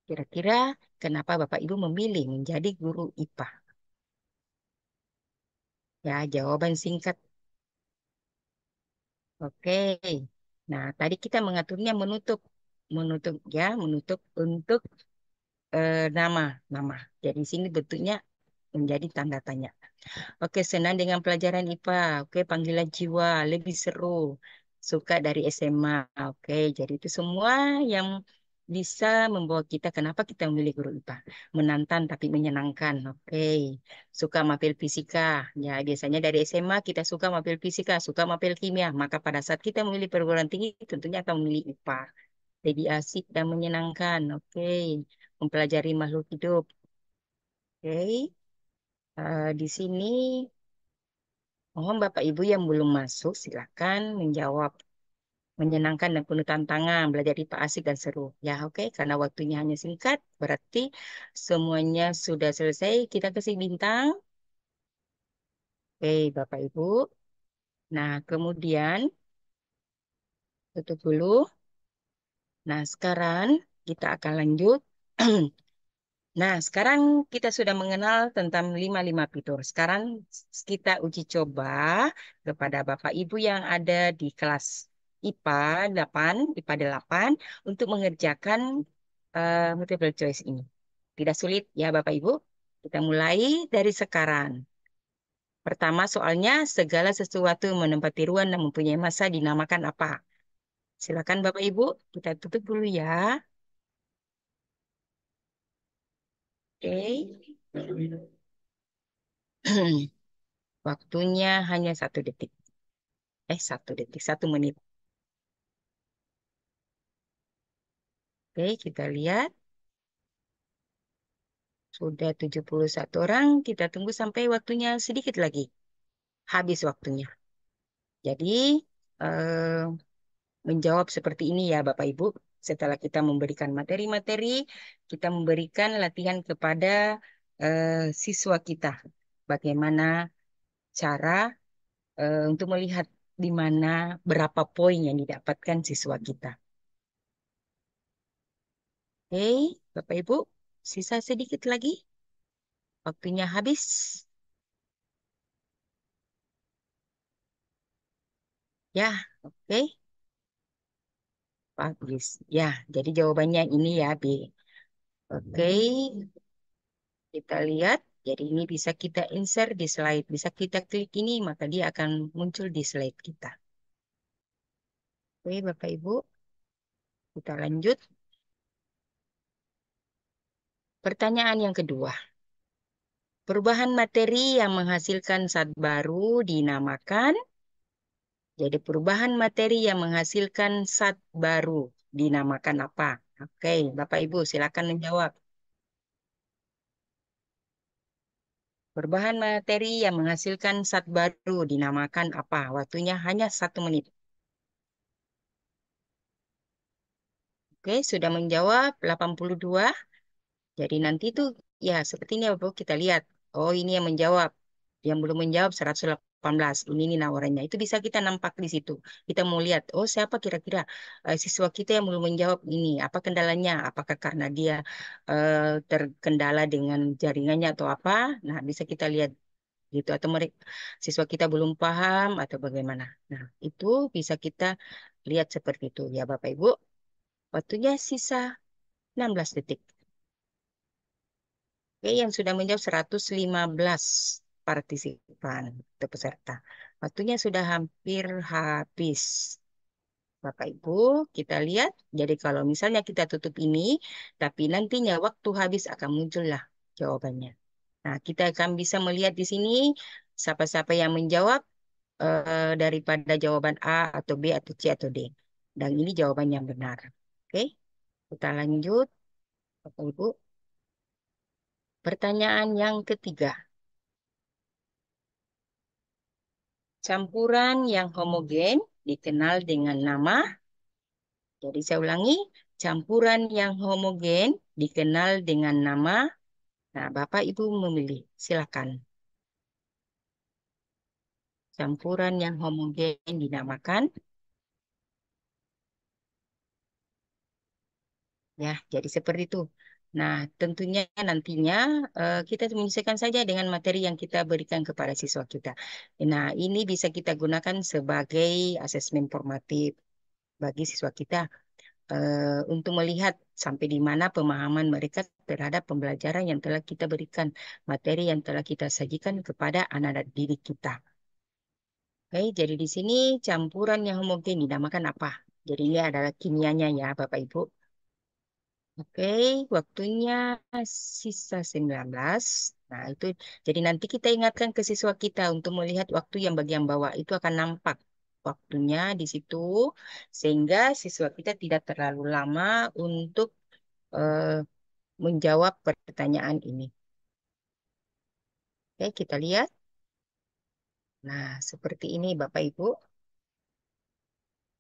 Kira-kira kenapa Bapak Ibu memilih menjadi guru IPA? Ya, jawaban singkat. Oke. Nah, tadi kita mengaturnya menutup, menutup ya, menutup untuk nama, nama. Jadi sini bentuknya menjadi tanda tanya. Oke, senang dengan pelajaran IPA. Oke, panggilan jiwa lebih seru. Suka dari SMA. Oke, jadi itu semua yang bisa membawa kita kenapa kita memilih guru IPA. Menantang tapi menyenangkan. Oke, suka mapel fisika. Ya, biasanya dari SMA kita suka mapel fisika, suka mapel kimia. Maka pada saat kita memilih perguruan tinggi tentunya akan memilih IPA. Lebih asik dan menyenangkan. Oke, mempelajari makhluk hidup. Oke, di sini mohon Bapak Ibu yang belum masuk, silakan menjawab. Menyenangkan dan penuh tantangan, belajar IPA asik dan seru. Ya, oke, karena waktunya hanya singkat, berarti semuanya sudah selesai. Kita kasih bintang. Oke, Bapak Ibu. Nah, kemudian tutup dulu. Nah, sekarang kita akan lanjut. Nah, sekarang kita sudah mengenal tentang lima fitur. Sekarang kita uji coba kepada Bapak Ibu yang ada di kelas IPA 8 untuk mengerjakan multiple choice ini. Tidak sulit ya Bapak Ibu. Kita mulai dari sekarang. Pertama soalnya segala sesuatu menempati ruang dan mempunyai masa dinamakan apa? Silakan Bapak Ibu, kita tutup dulu ya. Oke. Waktunya hanya 1 detik. 1 detik, 1 menit. Oke, kita lihat. Sudah 71 orang. Kita tunggu sampai waktunya sedikit lagi. Habis waktunya. Jadi, eh, menjawab seperti ini ya Bapak Ibu. Setelah kita memberikan materi-materi, kita memberikan latihan kepada siswa kita. Bagaimana cara untuk melihat di mana berapa poin yang didapatkan siswa kita. Oke, Bapak Ibu, sisa sedikit lagi. Waktunya habis. Ya, oke. Bagus. Ya, jadi jawabannya ini ya, B. Oke, kita lihat. Jadi ini bisa kita insert di slide. Bisa kita klik ini, maka dia akan muncul di slide kita. Oke, Bapak Ibu, kita lanjut. Pertanyaan yang kedua. Perubahan materi yang menghasilkan zat baru dinamakan. Jadi perubahan materi yang menghasilkan zat baru dinamakan apa? Oke, Bapak Ibu silakan menjawab. Perubahan materi yang menghasilkan zat baru dinamakan apa? Waktunya hanya 1 menit. Oke, sudah menjawab 82. Jadi nanti tuh ya seperti ini Bapak kita lihat. Oh ini yang menjawab. Yang belum menjawab 118. Ini nawarannya. Itu bisa kita nampak di situ. Kita mau lihat, oh siapa kira-kira siswa kita yang belum menjawab ini. Apa kendalanya? Apakah karena dia terkendala dengan jaringannya atau apa? Nah bisa kita lihat gitu. Atau mereka siswa kita belum paham atau bagaimana. Nah itu bisa kita lihat seperti itu ya Bapak Ibu. Waktunya sisa 16 detik. Oke, yang sudah menjawab 115 partisipan atau peserta. Waktunya sudah hampir habis. Bapak Ibu, kita lihat. Jadi kalau misalnya kita tutup ini, tapi nantinya waktu habis akan muncullah jawabannya. Nah, kita akan bisa melihat di sini siapa-siapa yang menjawab daripada jawaban A atau B atau C atau D. Dan ini jawaban yang benar. Oke, kita lanjut. Bapak Ibu, pertanyaan yang ketiga. Campuran yang homogen dikenal dengan nama, jadi saya ulangi, campuran yang homogen dikenal dengan nama. Nah, Bapak Ibu memilih, silakan. Campuran yang homogen dinamakan. Ya, jadi seperti itu. Nah, tentunya nantinya kita menyesuaikan saja dengan materi yang kita berikan kepada siswa kita. Nah, ini bisa kita gunakan sebagai asesmen formatif bagi siswa kita untuk melihat sampai di mana pemahaman mereka terhadap pembelajaran yang telah kita berikan, materi yang telah kita sajikan kepada anak-anak didik kita. Oke, jadi di sini campuran yang homogen dinamakan apa? Jadi ini adalah kimianya ya, Bapak Ibu. Oke, waktunya sisa 19. Nah, itu jadi nanti kita ingatkan ke siswa kita untuk melihat waktu yang bagian bawah itu akan nampak waktunya di situ sehingga siswa kita tidak terlalu lama untuk eh, menjawab pertanyaan ini. Oke, kita lihat. Nah, seperti ini Bapak Ibu.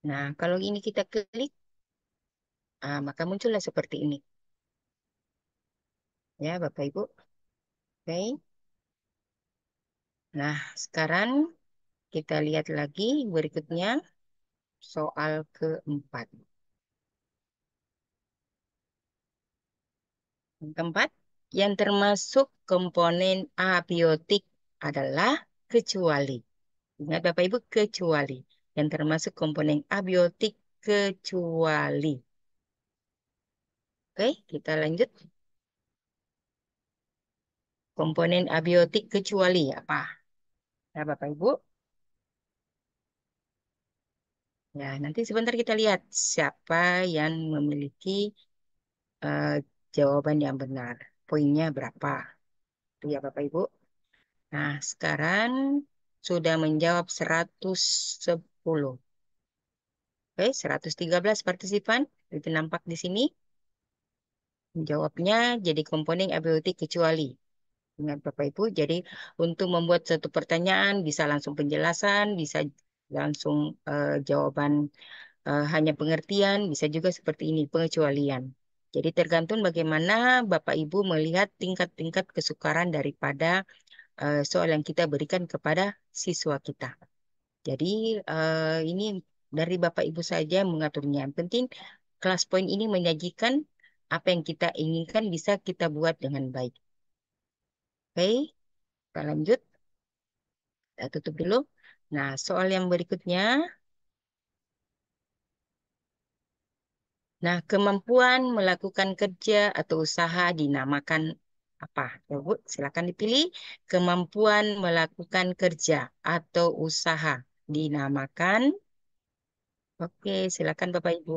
Nah, kalau ini kita klik, maka muncullah seperti ini. Ya, Bapak Ibu. Oke. Nah, sekarang kita lihat lagi berikutnya soal keempat. Yang keempat, yang termasuk komponen abiotik adalah kecuali. Ingat Bapak Ibu, kecuali. Yang termasuk komponen abiotik kecuali. Oke, kita lanjut. Komponen abiotik kecuali apa? Nah, Bapak Ibu. Ya, nanti sebentar kita lihat siapa yang memiliki eh, jawaban yang benar. Poinnya berapa? Itu ya Bapak Ibu. Nah, sekarang sudah menjawab 110. Oke, 113 partisipan. Itu nampak di sini. Jawabnya jadi komponen abiotik kecuali. Ingat Bapak Ibu, jadi untuk membuat satu pertanyaan bisa langsung penjelasan, bisa langsung jawaban hanya pengertian, bisa juga seperti ini, pengecualian. Jadi tergantung bagaimana Bapak Ibu melihat tingkat-tingkat kesukaran daripada soal yang kita berikan kepada siswa kita. Jadi ini dari Bapak Ibu saja yang mengaturnya. Yang penting kelas poin ini menyajikan apa yang kita inginkan bisa kita buat dengan baik. Oke, kita lanjut. Kita tutup dulu. Nah, soal yang berikutnya. Nah, kemampuan melakukan kerja atau usaha dinamakan apa? Ya, Bu, silakan dipilih. Kemampuan melakukan kerja atau usaha dinamakan. Oke, silakan Bapak Ibu.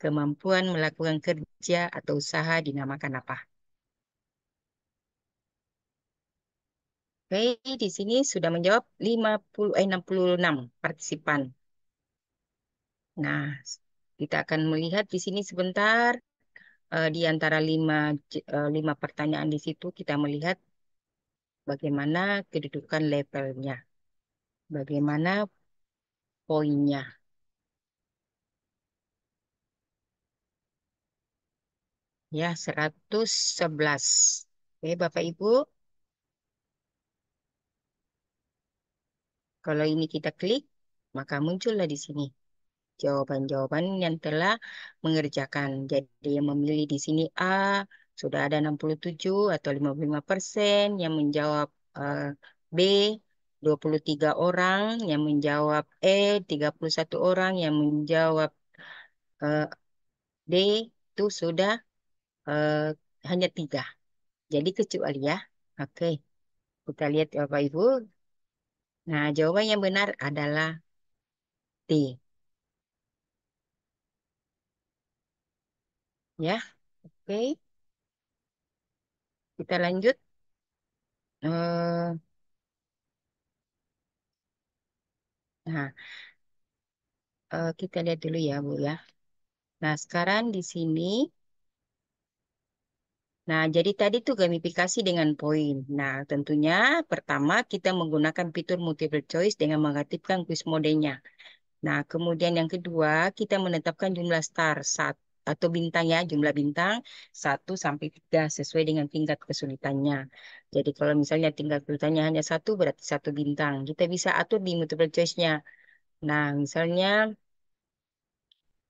Kemampuan melakukan kerja atau usaha dinamakan apa? Oke, di sini sudah menjawab 66 partisipan. Nah, kita akan melihat di sini sebentar di antara lima pertanyaan di situ kita melihat bagaimana kedudukan levelnya, bagaimana poinnya. Ya, 111. Oke, Bapak Ibu, kalau ini kita klik, maka muncullah di sini jawaban-jawaban yang telah mengerjakan. Jadi yang memilih di sini A, sudah ada 67 atau 55% yang menjawab B, 23 orang yang menjawab E, 31 orang yang menjawab eh, D, itu sudah eh, hanya 3. Jadi kecuali ya. Oke, kita lihat ya Bapak Ibu. Nah, jawaban yang benar adalah D. Ya, oke. Kita lanjut. Eh, nah, kita lihat dulu ya, Bu ya. Nah, sekarang di sini, nah jadi tadi tuh gamifikasi dengan poin. Nah, tentunya pertama kita menggunakan fitur multiple choice dengan mengaktifkan quiz modenya. Nah, kemudian yang kedua kita menetapkan jumlah star atau bintang ya, jumlah bintang 1 sampai 3 sesuai dengan tingkat kesulitannya. Jadi kalau misalnya tingkat kesulitannya hanya 1 berarti 1 bintang. Kita bisa atur di multiple choice-nya. Nah, misalnya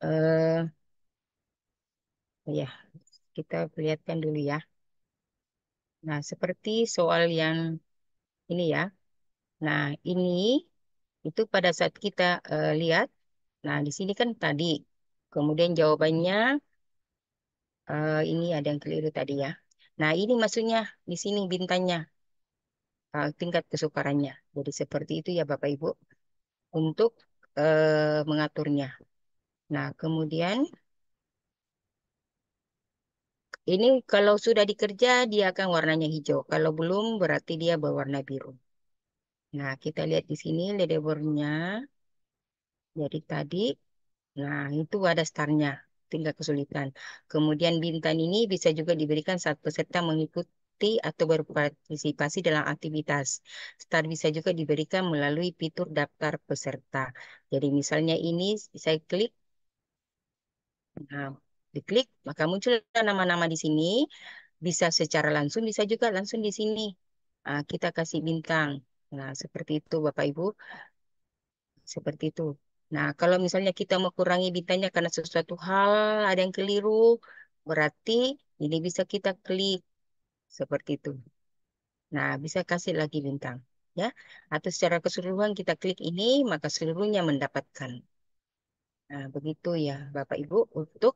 eh ya, kita perlihatkan dulu ya. Nah, seperti soal yang ini ya. Nah, ini itu pada saat kita lihat, nah di sini kan tadi, kemudian jawabannya ini ada yang keliru tadi ya. Nah, ini maksudnya di sini bintangnya, tingkat kesukarannya. Jadi seperti itu ya Bapak Ibu untuk mengaturnya. Nah, kemudian ini kalau sudah dikerja dia akan warnanya hijau. Kalau belum berarti dia berwarna biru. Nah, kita lihat di sini leaderboardnya. Jadi tadi, nah itu ada startnya, tingkat kesulitan. Kemudian bintang ini bisa juga diberikan saat peserta mengikuti atau berpartisipasi dalam aktivitas. Star bisa juga diberikan melalui fitur daftar peserta. Jadi misalnya ini saya klik, nah diklik, maka muncul nama-nama di sini. Bisa secara langsung, bisa juga langsung di sini. Nah, kita kasih bintang. Nah, seperti itu Bapak Ibu. Seperti itu. Nah, kalau misalnya kita mau kurangi bintangnya karena sesuatu hal ada yang keliru, berarti ini bisa kita klik seperti itu. Nah, bisa kasih lagi bintang, ya. Atau secara keseluruhan kita klik ini, maka seluruhnya mendapatkan. Nah, begitu ya, Bapak Ibu, untuk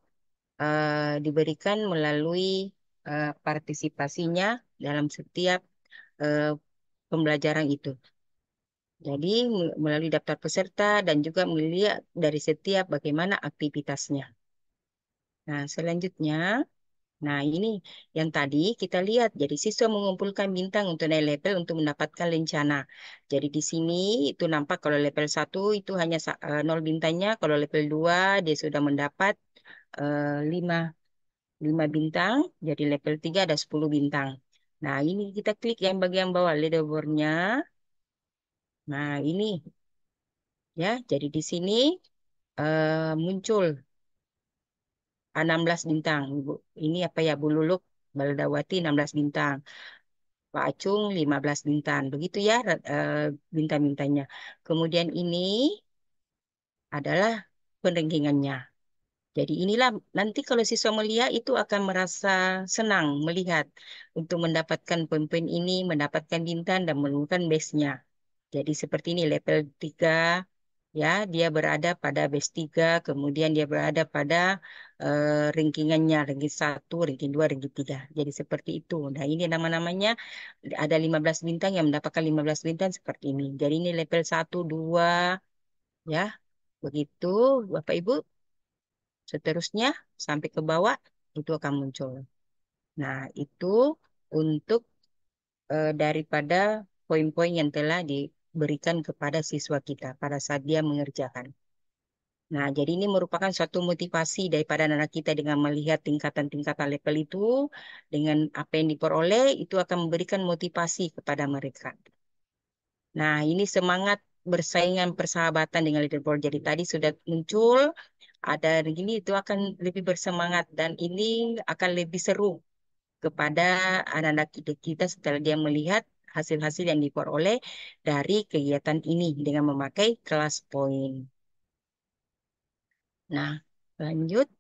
diberikan melalui partisipasinya dalam setiap eh, pembelajaran itu. Jadi melalui daftar peserta dan juga melihat dari setiap bagaimana aktivitasnya. Nah, selanjutnya, nah ini yang tadi kita lihat. Jadi siswa mengumpulkan bintang untuk naik level untuk mendapatkan lencana. Jadi di sini itu nampak kalau level 1 itu hanya 0 bintangnya. Kalau level 2 dia sudah mendapat 5, 5 bintang. Jadi level 3 ada 10 bintang. Nah, ini kita klik yang bagian bawah leaderboardnya. Nah, ini ya. Jadi di sini muncul 16 bintang. Ibu. Ini apa ya, Bu Luluk Baldawati 16 bintang. Pak Acung 15 bintang. Begitu ya bintang-bintangnya. Kemudian ini adalah penrenggingannya. Jadi inilah nanti kalau siswa melihat itu akan merasa senang melihat untuk mendapatkan poin-poin ini, mendapatkan bintang dan menemukan base-nya. Jadi seperti ini level 3. Ya, dia berada pada base 3, kemudian dia berada pada rankingannya, ranking 1, ranking 2, ranking 3. Jadi seperti itu. Nah, ini nama-namanya ada 15 bintang yang mendapatkan 15 bintang seperti ini. Jadi ini level 1, 2, ya. Begitu, Bapak Ibu. Seterusnya sampai ke bawah itu akan muncul. Nah, itu untuk daripada poin-poin yang telah diberikan kepada siswa kita pada saat dia mengerjakan. Nah, jadi ini merupakan suatu motivasi daripada anak kita dengan melihat tingkatan-tingkatan level itu, dengan apa yang diperoleh, itu akan memberikan motivasi kepada mereka. Nah, ini semangat bersaingan persahabatan dengan leaderboard. Jadi tadi sudah muncul, ada begini itu akan lebih bersemangat dan ini akan lebih seru kepada anak-anak kita setelah dia melihat hasil-hasil yang diperoleh dari kegiatan ini dengan memakai kelas poin. Nah, lanjut.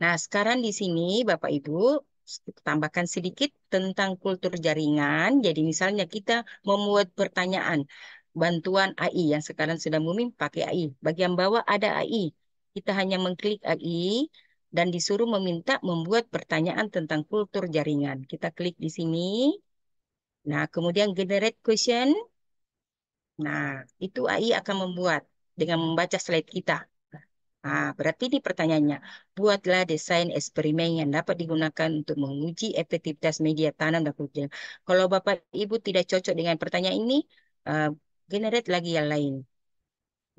Nah, sekarang di sini Bapak Ibu tambahkan sedikit tentang kultur jaringan. Jadi misalnya kita membuat pertanyaan bantuan AI yang sekarang sudah booming pakai AI. Bagian bawah ada AI. Kita hanya mengklik AI dan disuruh meminta membuat pertanyaan tentang kultur jaringan. Kita klik di sini. Nah, kemudian generate question. Nah, itu AI akan membuat dengan membaca slide kita. Nah, berarti ini pertanyaannya, buatlah desain eksperimen yang dapat digunakan untuk menguji efektivitas media tanam dan hujan. Kalau Bapak Ibu tidak cocok dengan pertanyaan ini, eh, generate lagi yang lain.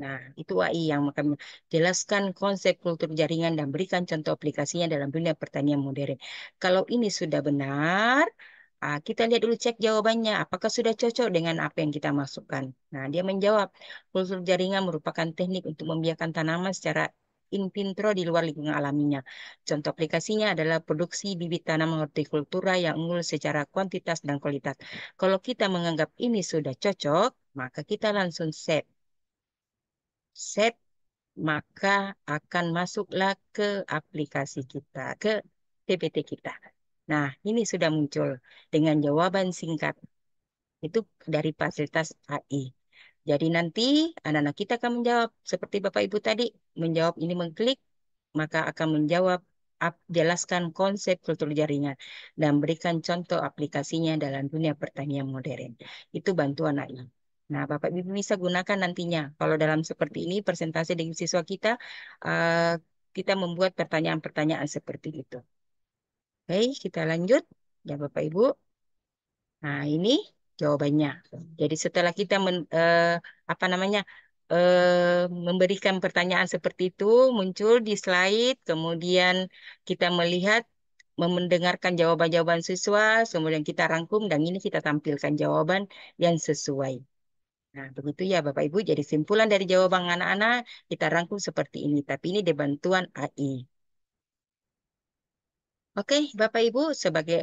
Nah, itu AI yang akan jelaskan konsep kultur jaringan dan berikan contoh aplikasinya dalam dunia pertanian modern. Kalau ini sudah benar, kita lihat dulu cek jawabannya. Apakah sudah cocok dengan apa yang kita masukkan? Nah, dia menjawab, kultur jaringan merupakan teknik untuk membiarkan tanaman secara in vitro di luar lingkungan alaminya. Contoh aplikasinya adalah produksi bibit tanaman hortikultura yang unggul secara kuantitas dan kualitas. Kalau kita menganggap ini sudah cocok, maka kita langsung save. Save maka akan masuklah ke aplikasi kita, ke PPT kita. Nah, ini sudah muncul dengan jawaban singkat. Itu dari fasilitas AI. Jadi nanti anak-anak kita akan menjawab seperti Bapak Ibu tadi, menjawab ini mengklik, maka akan menjawab jelaskan konsep kultur jaringan dan berikan contoh aplikasinya dalam dunia pertanian modern. Itu bantuan AI. Nah, Bapak Ibu bisa gunakan nantinya. Kalau dalam seperti ini, presentasi dengan siswa kita, eh, kita membuat pertanyaan-pertanyaan seperti itu. Oke, kita lanjut. Ya, Bapak Ibu. Nah, ini jawabannya. Jadi setelah kita apa namanya memberikan pertanyaan seperti itu muncul di slide, kemudian kita melihat mendengarkan jawaban-jawaban siswa, kemudian kita rangkum dan ini kita tampilkan jawaban yang sesuai. Nah, begitu ya Bapak Ibu. Jadi simpulan dari jawaban anak-anak kita rangkum seperti ini, tapi ini di bantuan AI. Oke, Bapak Ibu, sebagai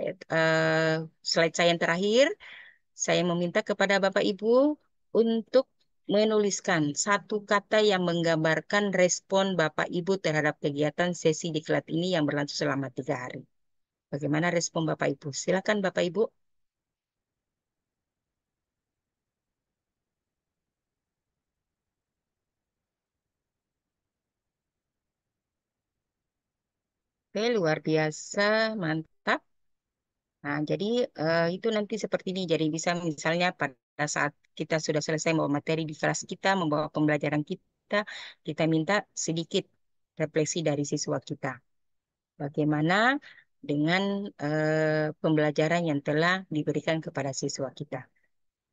slide saya yang terakhir, saya meminta kepada Bapak Ibu untuk menuliskan satu kata yang menggambarkan respon Bapak Ibu terhadap kegiatan sesi diklat ini yang berlangsung selama 3 hari. Bagaimana respon Bapak Ibu? Silakan Bapak Ibu. Oke, luar biasa, mantap. Nah, jadi itu nanti seperti ini. Jadi bisa misalnya pada saat kita sudah selesai membawa materi di kelas kita, membawa pembelajaran kita, kita minta sedikit refleksi dari siswa kita. Bagaimana dengan pembelajaran yang telah diberikan kepada siswa kita.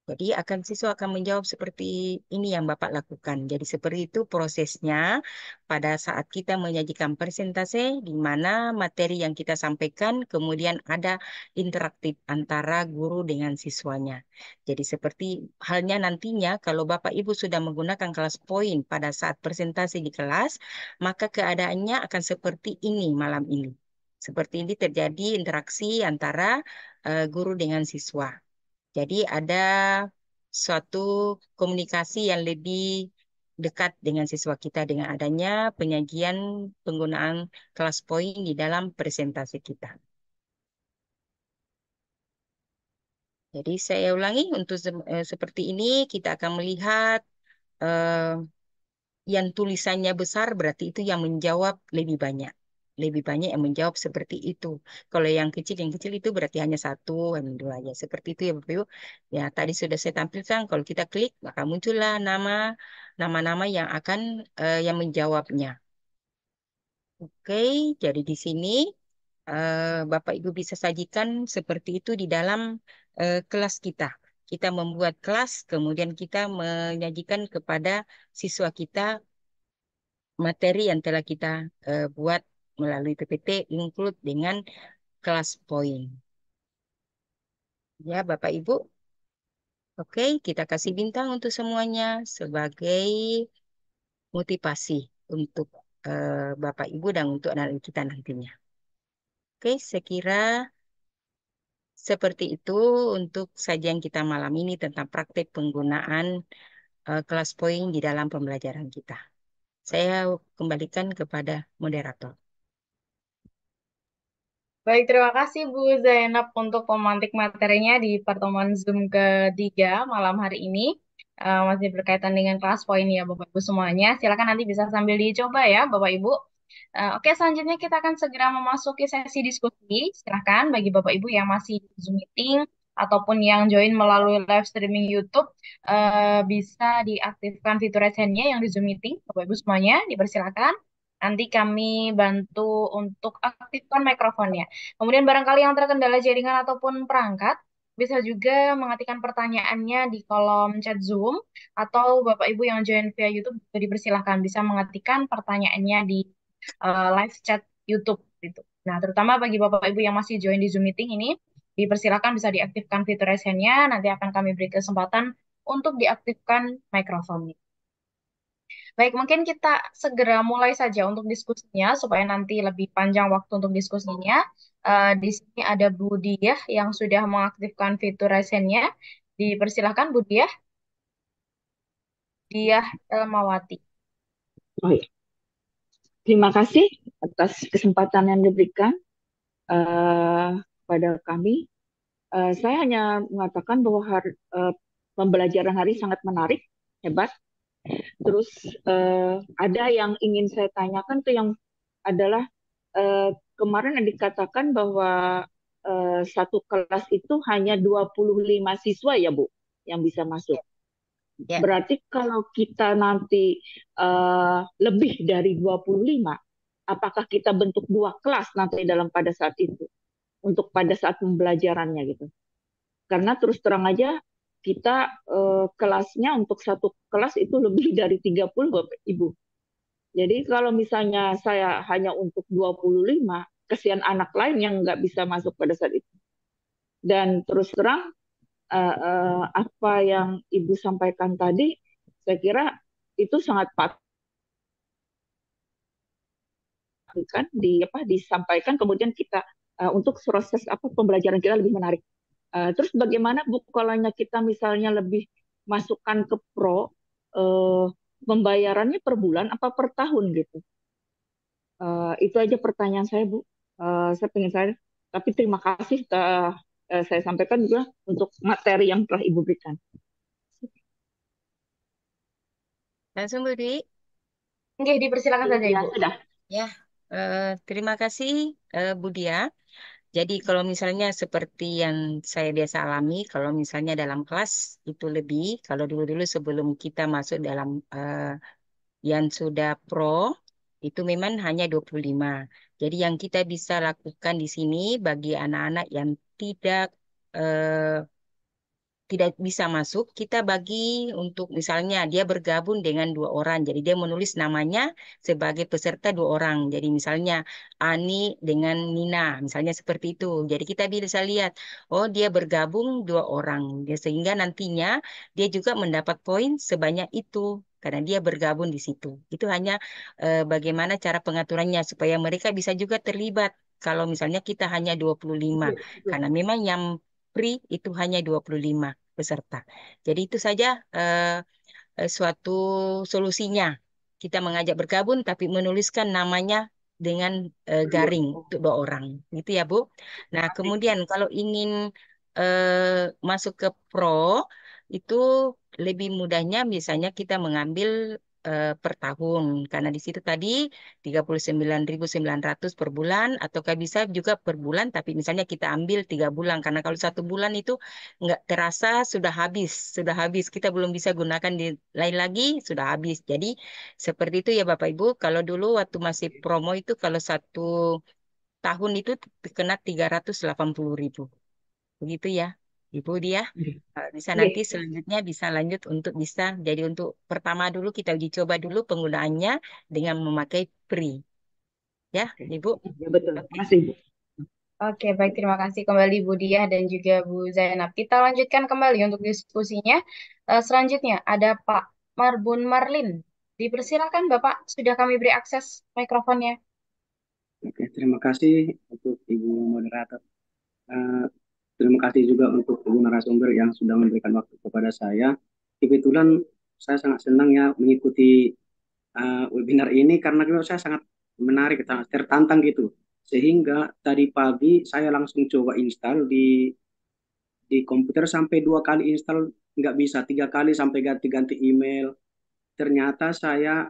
Jadi siswa akan menjawab seperti ini yang Bapak lakukan. Jadi seperti itu prosesnya pada saat kita menyajikan presentase di mana materi yang kita sampaikan kemudian ada interaktif antara guru dengan siswanya. Jadi seperti halnya nantinya kalau Bapak Ibu sudah menggunakan kelas poin pada saat presentasi di kelas, maka keadaannya akan seperti ini malam ini. Seperti ini terjadi interaksi antara guru dengan siswa. Jadi ada suatu komunikasi yang lebih dekat dengan siswa kita dengan adanya penyajian penggunaan kelas poin di dalam presentasi kita. Jadi saya ulangi untuk seperti ini kita akan melihat eh, yang tulisannya besar berarti itu yang menjawab lebih banyak. Lebih banyak yang menjawab seperti itu. Kalau yang kecil itu berarti hanya satu, hanya dua aja. Seperti itu ya Bapak Ibu. Ya, tadi sudah saya tampilkan. Kalau kita klik, maka muncullah nama-nama yang akan yang menjawabnya. Oke, jadi di sini Bapak Ibu bisa sajikan seperti itu di dalam kelas kita. Kita membuat kelas, kemudian kita menyajikan kepada siswa kita materi yang telah kita buat melalui PPT include dengan kelas poin. Ya, Bapak Ibu. Oke, kita kasih bintang untuk semuanya sebagai motivasi untuk Bapak Ibu dan untuk anak kita nantinya. Oke, saya kira seperti itu untuk sajian kita malam ini tentang praktik penggunaan kelas poin di dalam pembelajaran kita. Saya kembalikan kepada moderator. Baik, terima kasih Bu Zainab untuk pemantik materinya di pertemuan Zoom ketiga malam hari ini. Masih berkaitan dengan kelas poin ya Bapak Ibu semuanya. Silakan nanti bisa sambil dicoba ya Bapak Ibu. Oke, selanjutnya kita akan segera memasuki sesi diskusi. Silakan bagi Bapak Ibu yang masih di Zoom meeting ataupun yang join melalui live streaming YouTube, bisa diaktifkan fitur raise hand-nya yang di Zoom meeting. Bapak Ibu semuanya dipersilakan. Nanti kami bantu untuk aktifkan mikrofonnya. Kemudian barangkali yang terkendala jaringan ataupun perangkat, bisa juga mengetikkan pertanyaannya di kolom chat Zoom, atau Bapak Ibu yang join via YouTube juga dipersilahkan bisa mengetikkan pertanyaannya di live chat YouTube gitu. Nah, terutama bagi Bapak Ibu yang masih join di Zoom meeting ini, dipersilakan bisa diaktifkan fitur raise hand-nya, nanti akan kami beri kesempatan untuk diaktifkan mikrofonnya. Baik, mungkin kita segera mulai saja untuk diskusinya supaya nanti lebih panjang waktu untuk diskusinya. Di sini ada Bu Diah yang sudah mengaktifkan fitur raise hand-nya. Dipersilahkan Bu Diah, Diah Elmawati. Oh iya, terima kasih atas kesempatan yang diberikan kepada kami. Saya hanya mengatakan bahwa pembelajaran hari sangat menarik, hebat. Terus ada yang ingin saya tanyakan tuh yang adalah kemarin yang dikatakan bahwa satu kelas itu hanya 25 siswa ya Bu yang bisa masuk. Ya. Berarti kalau kita nanti lebih dari 25, apakah kita bentuk dua kelas nanti dalam pada saat itu untuk pada saat pembelajarannya gitu. Karena terus terang aja kita kelasnya untuk satu kelas itu lebih dari 30 Bapak Ibu. Jadi kalau misalnya saya hanya untuk 25, kesian anak lain yang nggak bisa masuk pada saat itu. Dan terus terang apa yang Ibu sampaikan tadi, saya kira itu sangat patut kan disampaikan kemudian kita untuk proses pembelajaran kita lebih menarik. Terus bagaimana Bu kalau kita misalnya lebih masukkan ke pro, pembayarannya per bulan apa per tahun gitu? Itu aja pertanyaan saya Bu. Saya pengen saya, tapi terima kasih saya sampaikan juga untuk materi yang telah Ibu berikan. Langsung Bu Dwi. Oke, dipersilakan saja Ya Ibu. sudah. Ya, terima kasih Bu Dia. Jadi kalau misalnya seperti yang saya biasa alami, kalau misalnya dalam kelas itu lebih, kalau dulu-dulu sebelum kita masuk dalam yang sudah pro, itu memang hanya 25. Jadi yang kita bisa lakukan di sini bagi anak-anak yang tidak bisa masuk, kita bagi untuk misalnya dia bergabung dengan dua orang. Jadi dia menulis namanya sebagai peserta dua orang. Jadi misalnya Ani dengan Nina, misalnya seperti itu. Jadi kita bisa lihat, oh dia bergabung dua orang. Sehingga nantinya dia juga mendapat poin sebanyak itu. Karena dia bergabung di situ. Itu hanya bagaimana cara pengaturannya supaya mereka bisa juga terlibat. Kalau misalnya kita hanya 25. Karena memang yang free itu hanya 25 peserta. Jadi itu saja suatu solusinya. Kita mengajak bergabung tapi menuliskan namanya dengan garing untuk dua orang. Gitu ya, Bu. Nah, kemudian kalau ingin masuk ke pro, itu lebih mudahnya misalnya kita mengambil per tahun. Karena di situ tadi 39.900 per bulan, ataukah bisa juga per bulan, tapi misalnya kita ambil 3 bulan. Karena kalau 1 bulan itu nggak terasa sudah habis. Kita belum bisa gunakan di lain lagi, sudah habis. Jadi seperti itu ya Bapak Ibu. Kalau dulu waktu masih promo itu kalau 1 tahun itu kena 380.000. Begitu ya, Ibu dia. Bisa Iya, nanti selanjutnya bisa lanjut untuk bisa. Jadi untuk pertama dulu kita uji coba dulu penggunaannya dengan memakai free. Ya, oke. Ibu. Ya betul. Oke. Makasih, Bu. Oke, baik. Terima kasih kembali Bu Diah dan juga Bu Zainab. Kita lanjutkan kembali untuk diskusinya. Selanjutnya ada Pak Marbun Marlin. Dipersilakan Bapak, sudah kami beri akses mikrofonnya. Oke, terima kasih untuk Ibu moderator. Eh, Terima kasih juga untuk Ibu narasumber yang sudah memberikan waktu kepada saya. Kebetulan saya sangat senang ya mengikuti webinar ini karena menurut saya sangat menarik, sangat tertantang gitu. Sehingga tadi pagi saya langsung coba install di komputer sampai 2 kali install nggak bisa, 3 kali sampai ganti-ganti email. Ternyata saya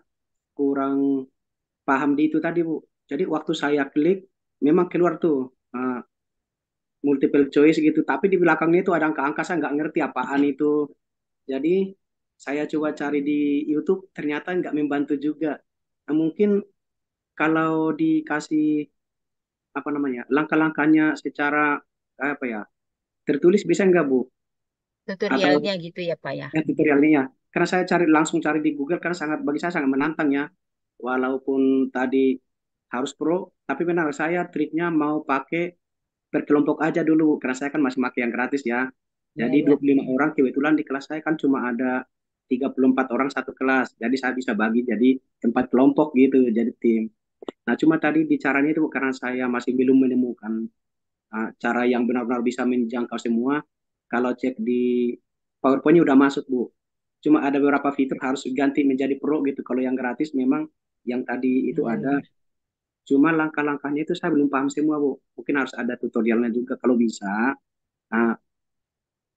kurang paham di itu tadi, Bu. Jadi waktu saya klik, memang keluar tuh multiple choice gitu, tapi di belakangnya itu ada angka-angka, saya nggak ngerti apaan itu. Jadi saya coba cari di YouTube, ternyata nggak membantu juga. Nah, mungkin kalau dikasih apa namanya langkah-langkahnya secara apa ya tertulis bisa nggak, Bu? Atau Tutorialnya gitu ya Pak ya. tutorialnya ya? Karena saya langsung cari di Google karena sangat bagi saya sangat menantang ya. Walaupun tadi harus pro, tapi benar saya triknya mau pakai berkelompok aja dulu karena saya kan masih pakai yang gratis ya. Iya, Jadi ya. 25 orang kebetulan di kelas saya kan cuma ada 34 orang satu kelas. Jadi saya bisa bagi jadi 4 kelompok gitu jadi tim. Nah, cuma tadi bicaranya itu karena saya masih belum menemukan cara yang benar-benar bisa menjangkau semua. Kalau cek di PowerPoint-nya udah masuk, Bu. Cuma ada beberapa fitur harus ganti menjadi pro gitu. Kalau yang gratis memang yang tadi itu Iya, ada. iya. Cuma langkah-langkahnya itu saya belum paham semua, Bu. Mungkin harus ada tutorialnya juga kalau bisa. Nah,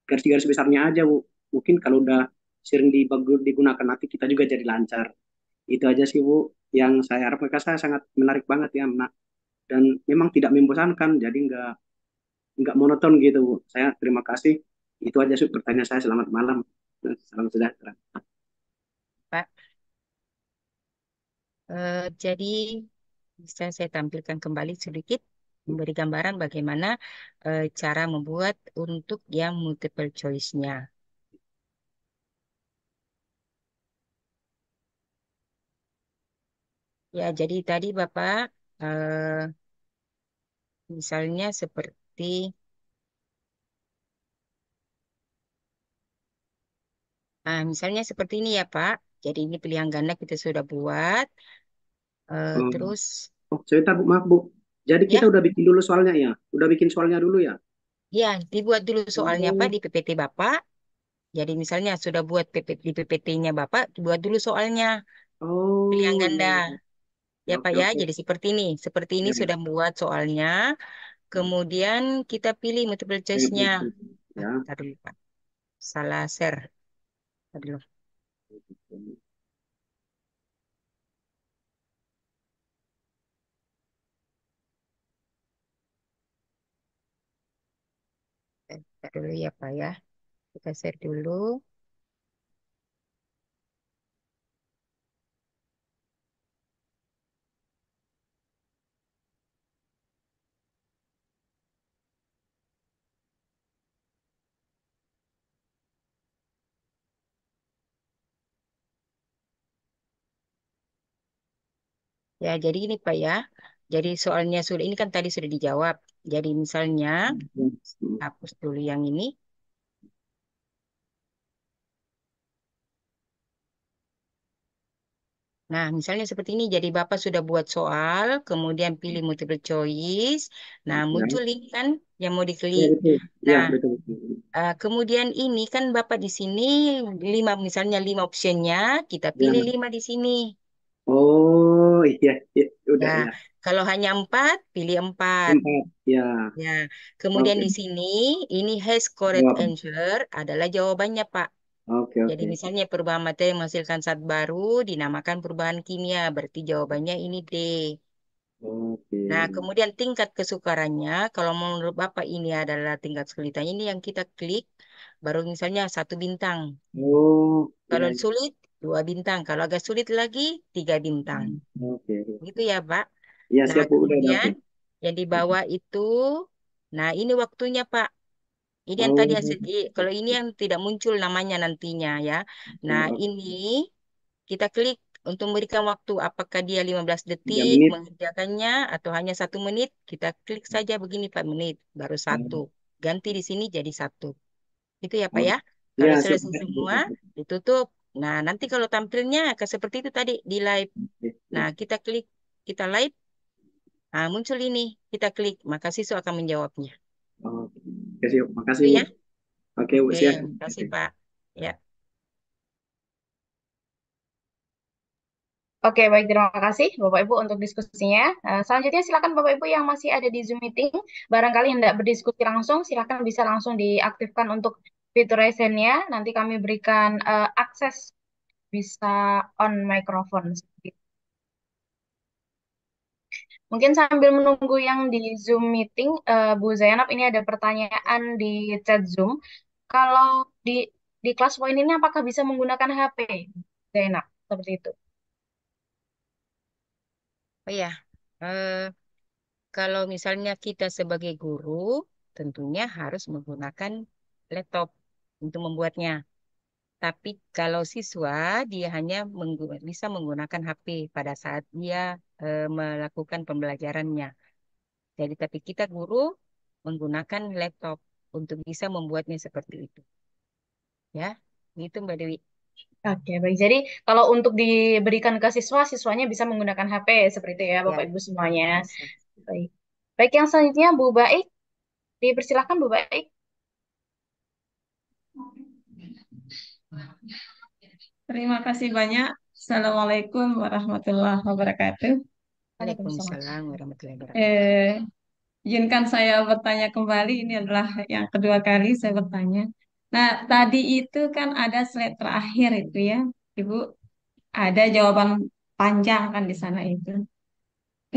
garis-garis besarnya aja, Bu. Mungkin kalau udah sering digunakan nanti kita juga jadi lancar. Itu aja sih, Bu, yang saya harap. Mereka saya sangat menarik banget ya, nak. Dan memang tidak membosankan, jadi nggak monoton gitu, Bu. Saya terima kasih. Itu aja sih pertanyaan saya. Selamat malam. Salam sejahtera. Pak. Jadi bisa saya tampilkan kembali sedikit memberi gambaran bagaimana cara membuat untuk yang multiple choice-nya. Ya, jadi tadi Bapak misalnya seperti misalnya seperti ini ya Pak. Jadi ini pilihan ganda kita sudah buat. Oh, Terus oh, cerita, Bu. Maaf, Bu. Jadi kita ya, udah bikin dulu soalnya ya. Udah bikin soalnya dulu ya. ya dibuat dulu soalnya Pak Oh, di PPT Bapak. Jadi misalnya sudah buat di PPT-nya Bapak, buat dulu soalnya pilihan oh, ganda. iya, iya. Ya Ya, Pak oke, ya, oke. jadi seperti ini. Seperti ini Ya, ya. sudah buat soalnya. Kemudian kita pilih multiple choice-nya. Ya. Tadi dulu Pak. Salah share. Tadi dulu. Tadi dulu ya Pak ya. Kita share dulu. Ya, jadi ini Pak ya. Jadi soalnya sudah ini kan tadi sudah dijawab. Jadi misalnya hapus dulu yang ini. Nah, misalnya seperti ini. Jadi Bapak sudah buat soal, kemudian pilih multiple choice. Nah, Ya, muncul link kan yang mau ya, diklik. betul. Ya, Nah, betul, betul. kemudian ini kan Bapak di sini lima, misalnya 5 optionnya, kita Ya. pilih 5 di sini. Oh, iya, iya. Udah Ya, ya. Kalau hanya 4, pilih 4. Empat. Ya, Ya, kemudian oke. di sini ini has correct Jawab. answer adalah jawabannya, Pak. Oke, Jadi oke. misalnya perubahan materi menghasilkan zat baru dinamakan perubahan kimia, berarti jawabannya ini D. Oke. Nah, kemudian tingkat kesukarannya, kalau menurut Bapak ini adalah tingkat kesulitannya, ini yang kita klik, baru misalnya 1 bintang. Oh, Kalau ya, ya. sulit, 2 bintang. Kalau agak sulit lagi, 3 bintang. Oke. Gitu ya, Pak. Ya, Nah, siap Bu, udah kemudian dapet. yang di bawah itu, nah ini waktunya, Pak. Ini yang tadi Oh, hasil, kalau ini yang tidak muncul namanya nantinya ya. Nah, oke. ini kita klik untuk memberikan waktu. Apakah dia 15 Tiga detik menit. mengerjakannya atau hanya 1 menit? Kita klik saja begini 4 menit, baru satu. Oh, Ganti di sini jadi 1. Itu ya, Pak oh. ya. Ya, Kalau siap. selesai semua, ditutup. Nah, nanti kalau tampilnya ke seperti itu tadi di live. Oke, Nah, ya. kita klik, kita live. Nah, muncul ini. Kita klik, maka siswa akan menjawabnya. Oke, siap. Makasih, Itu Bu. ya. Oke, Bu, Oke, siap. terima kasih, Oke. Pak. Ya. Oke, baik, terima kasih Bapak Ibu untuk diskusinya. Selanjutnya silakan Bapak Ibu yang masih ada di Zoom meeting, barangkali hendak berdiskusi langsung, silakan bisa langsung diaktifkan untuk fitur raise-hand-nya. Nanti kami berikan akses bisa on microphone. Mungkin sambil menunggu yang di Zoom meeting, Bu Zainab, ini ada pertanyaan di chat Zoom. Kalau di kelas poin ini apakah bisa menggunakan HP, Zainab? Seperti itu. Oh ya, eh, kalau misalnya kita sebagai guru, tentunya harus menggunakan laptop untuk membuatnya. Tapi kalau siswa, dia hanya bisa menggunakan HP pada saat dia melakukan pembelajarannya. Jadi, tapi kita guru menggunakan laptop untuk bisa membuatnya seperti itu. Ya, itu Mbak Dewi. Oke, baik. Jadi kalau untuk diberikan ke siswa, siswanya bisa menggunakan HP seperti itu ya, Bapak Ya, Ibu semuanya. bisa. Baik. Baik, yang selanjutnya Bu Baik, dipersilakan Bu Baik. Terima kasih banyak. Assalamualaikum warahmatullahi wabarakatuh. Waalaikumsalam. Waalaikumsalam warahmatullahi wabarakatuh. Eh, izinkan saya bertanya kembali. Ini adalah yang kedua kali saya bertanya. Nah, tadi itu kan ada slide terakhir itu ya, Ibu. Ada jawaban panjang kan di sana itu.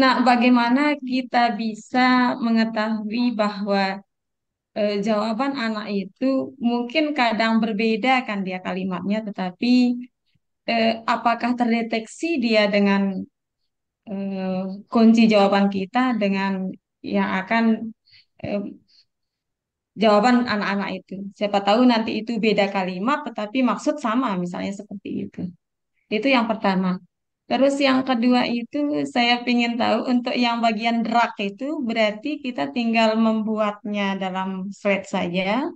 Nah, bagaimana kita bisa mengetahui bahwa jawaban anak itu mungkin kadang berbeda kan dia kalimatnya, tetapi apakah terdeteksi dia dengan eh, kunci jawaban kita dengan yang akan eh, jawaban anak-anak itu. Siapa tahu nanti itu beda kalimat tetapi maksud sama misalnya seperti itu. Itu yang pertama. Terus yang kedua itu saya ingin tahu untuk yang bagian drag itu berarti kita tinggal membuatnya dalam slide saja.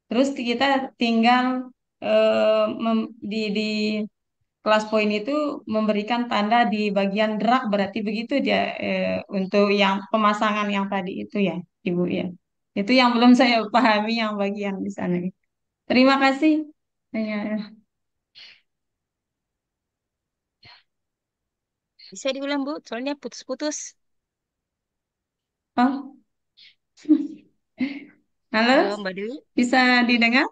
Terus kita tinggal di kelas poin itu memberikan tanda di bagian drag berarti begitu dia untuk yang pemasangan yang tadi itu ya, Ibu ya. Itu yang belum saya pahami yang bagian di sana. Terima kasih. Ya. Bisa diulang, Bu? Soalnya putus-putus. Oh, halo, Halo, Mbak Dewi. bisa didengar?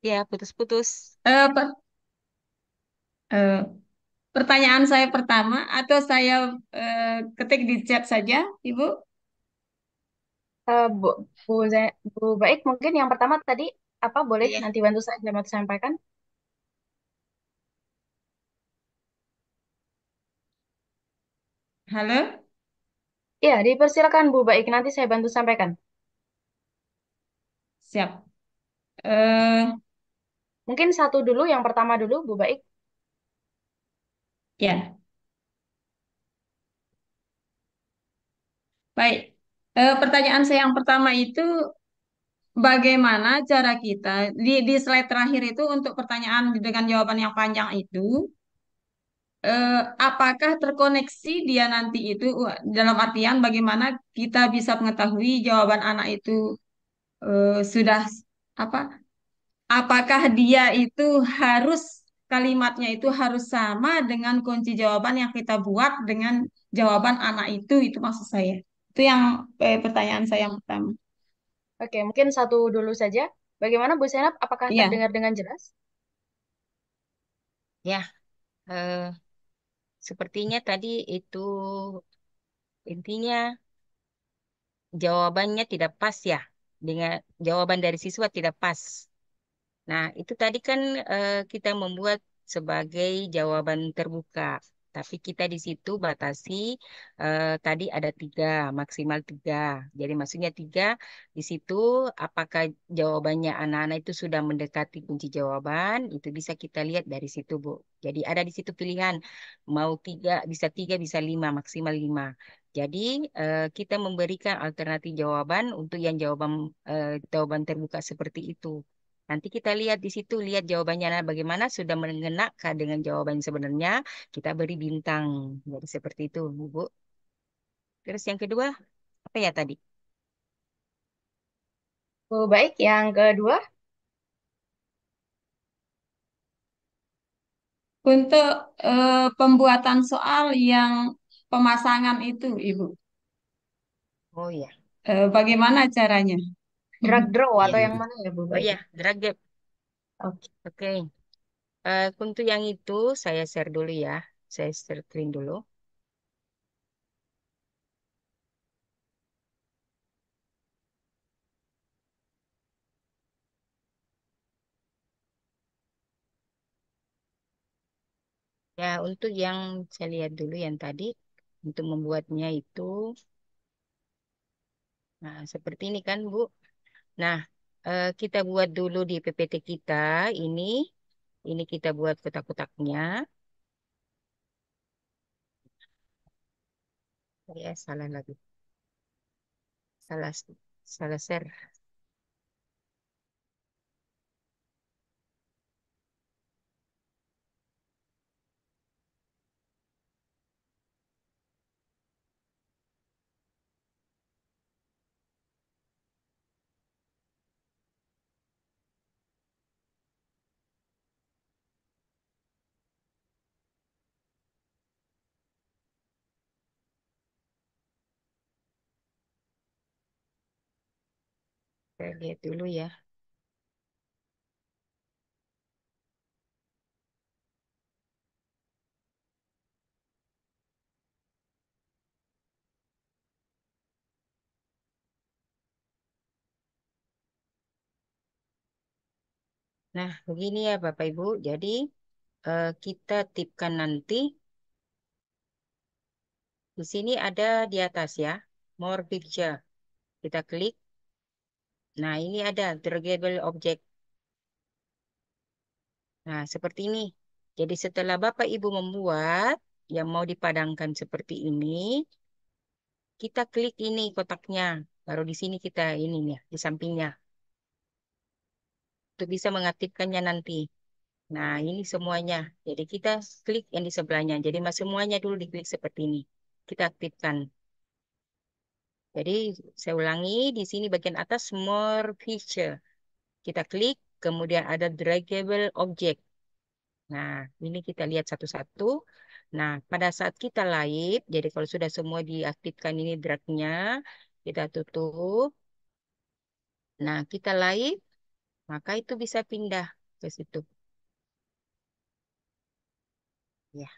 Ya, putus-putus. Eh, per- eh, pertanyaan saya pertama atau saya ketik di chat saja, Ibu? Bu, Bu Baik, mungkin yang pertama tadi apa boleh Iya. nanti bantu saya dapat sampaikan? Halo, Ya, dipersilakan Bu Baik, nanti saya bantu sampaikan. siap. Eh, Mungkin satu dulu, yang pertama dulu Bu Baik. ya, baik. Pertanyaan saya yang pertama itu bagaimana cara kita di slide terakhir itu untuk pertanyaan dengan jawaban yang panjang itu, apakah terkoneksi dia nanti itu dalam artian bagaimana kita bisa mengetahui jawaban anak itu sudah apa? Apakah dia itu harus kalimatnya itu harus sama dengan kunci jawaban yang kita buat dengan jawaban anak itu maksud saya. Itu yang pertanyaan saya yang pertama. Oke, mungkin satu dulu saja. Bagaimana Bu Senap? Apakah Iya, terdengar dengan jelas? Ya, eh, sepertinya tadi itu intinya jawabannya tidak pas ya. Dengan jawaban dari siswa tidak pas. Nah, itu tadi kan kita membuat sebagai jawaban terbuka. Tapi kita di situ batasi tadi ada tiga, maksimal tiga. Jadi maksudnya tiga di situ apakah jawabannya anak-anak itu sudah mendekati kunci jawaban, itu bisa kita lihat dari situ, Bu. Jadi ada di situ pilihan, mau tiga, bisa lima, maksimal lima. Jadi kita memberikan alternatif jawaban untuk yang jawaban terbuka seperti itu. Nanti kita lihat di situ, lihat jawabannya bagaimana, sudah mengenakah dengan jawaban sebenarnya, kita beri bintang. Jadi seperti itu, Ibu. Terus yang kedua, apa ya tadi? Bu, baik. Yang kedua, untuk pembuatan soal yang pemasangan itu, Ibu, Oh ya, bagaimana caranya? drag draw iya. atau yang mana ya Bu? Oh Baik. ya, drag gap. Oke. Oke. Untuk yang itu, saya share dulu ya. Saya share screen dulu. Ya, untuk yang saya lihat dulu yang tadi, untuk membuatnya itu, nah seperti ini kan, Bu. Nah, kita buat dulu di PPT kita ini. Ini kita buat kotak-kotaknya. Ya, salah lagi. Salah, salah share. Saya lihat dulu ya. Nah, begini ya Bapak Ibu. Jadi, kita tipkan nanti. Di sini ada di atas ya. More picture. Kita klik. Nah, ini ada draggable object. Nah, seperti ini. Jadi, setelah Bapak Ibu membuat yang mau dipadangkan seperti ini, kita klik ini kotaknya. Baru di sini kita ini nih, di sampingnya. Untuk bisa mengaktifkannya nanti. Nah, ini semuanya. Jadi kita klik yang di sebelahnya. Jadi semuanya dulu diklik seperti ini. Kita aktifkan. Jadi saya ulangi, di sini bagian atas more feature. Kita klik, kemudian ada draggable object. Nah, ini kita lihat satu-satu. Nah, pada saat kita live, jadi kalau sudah semua diaktifkan ini dragnya, kita tutup. Nah, kita live, maka itu bisa pindah ke situ. Ya,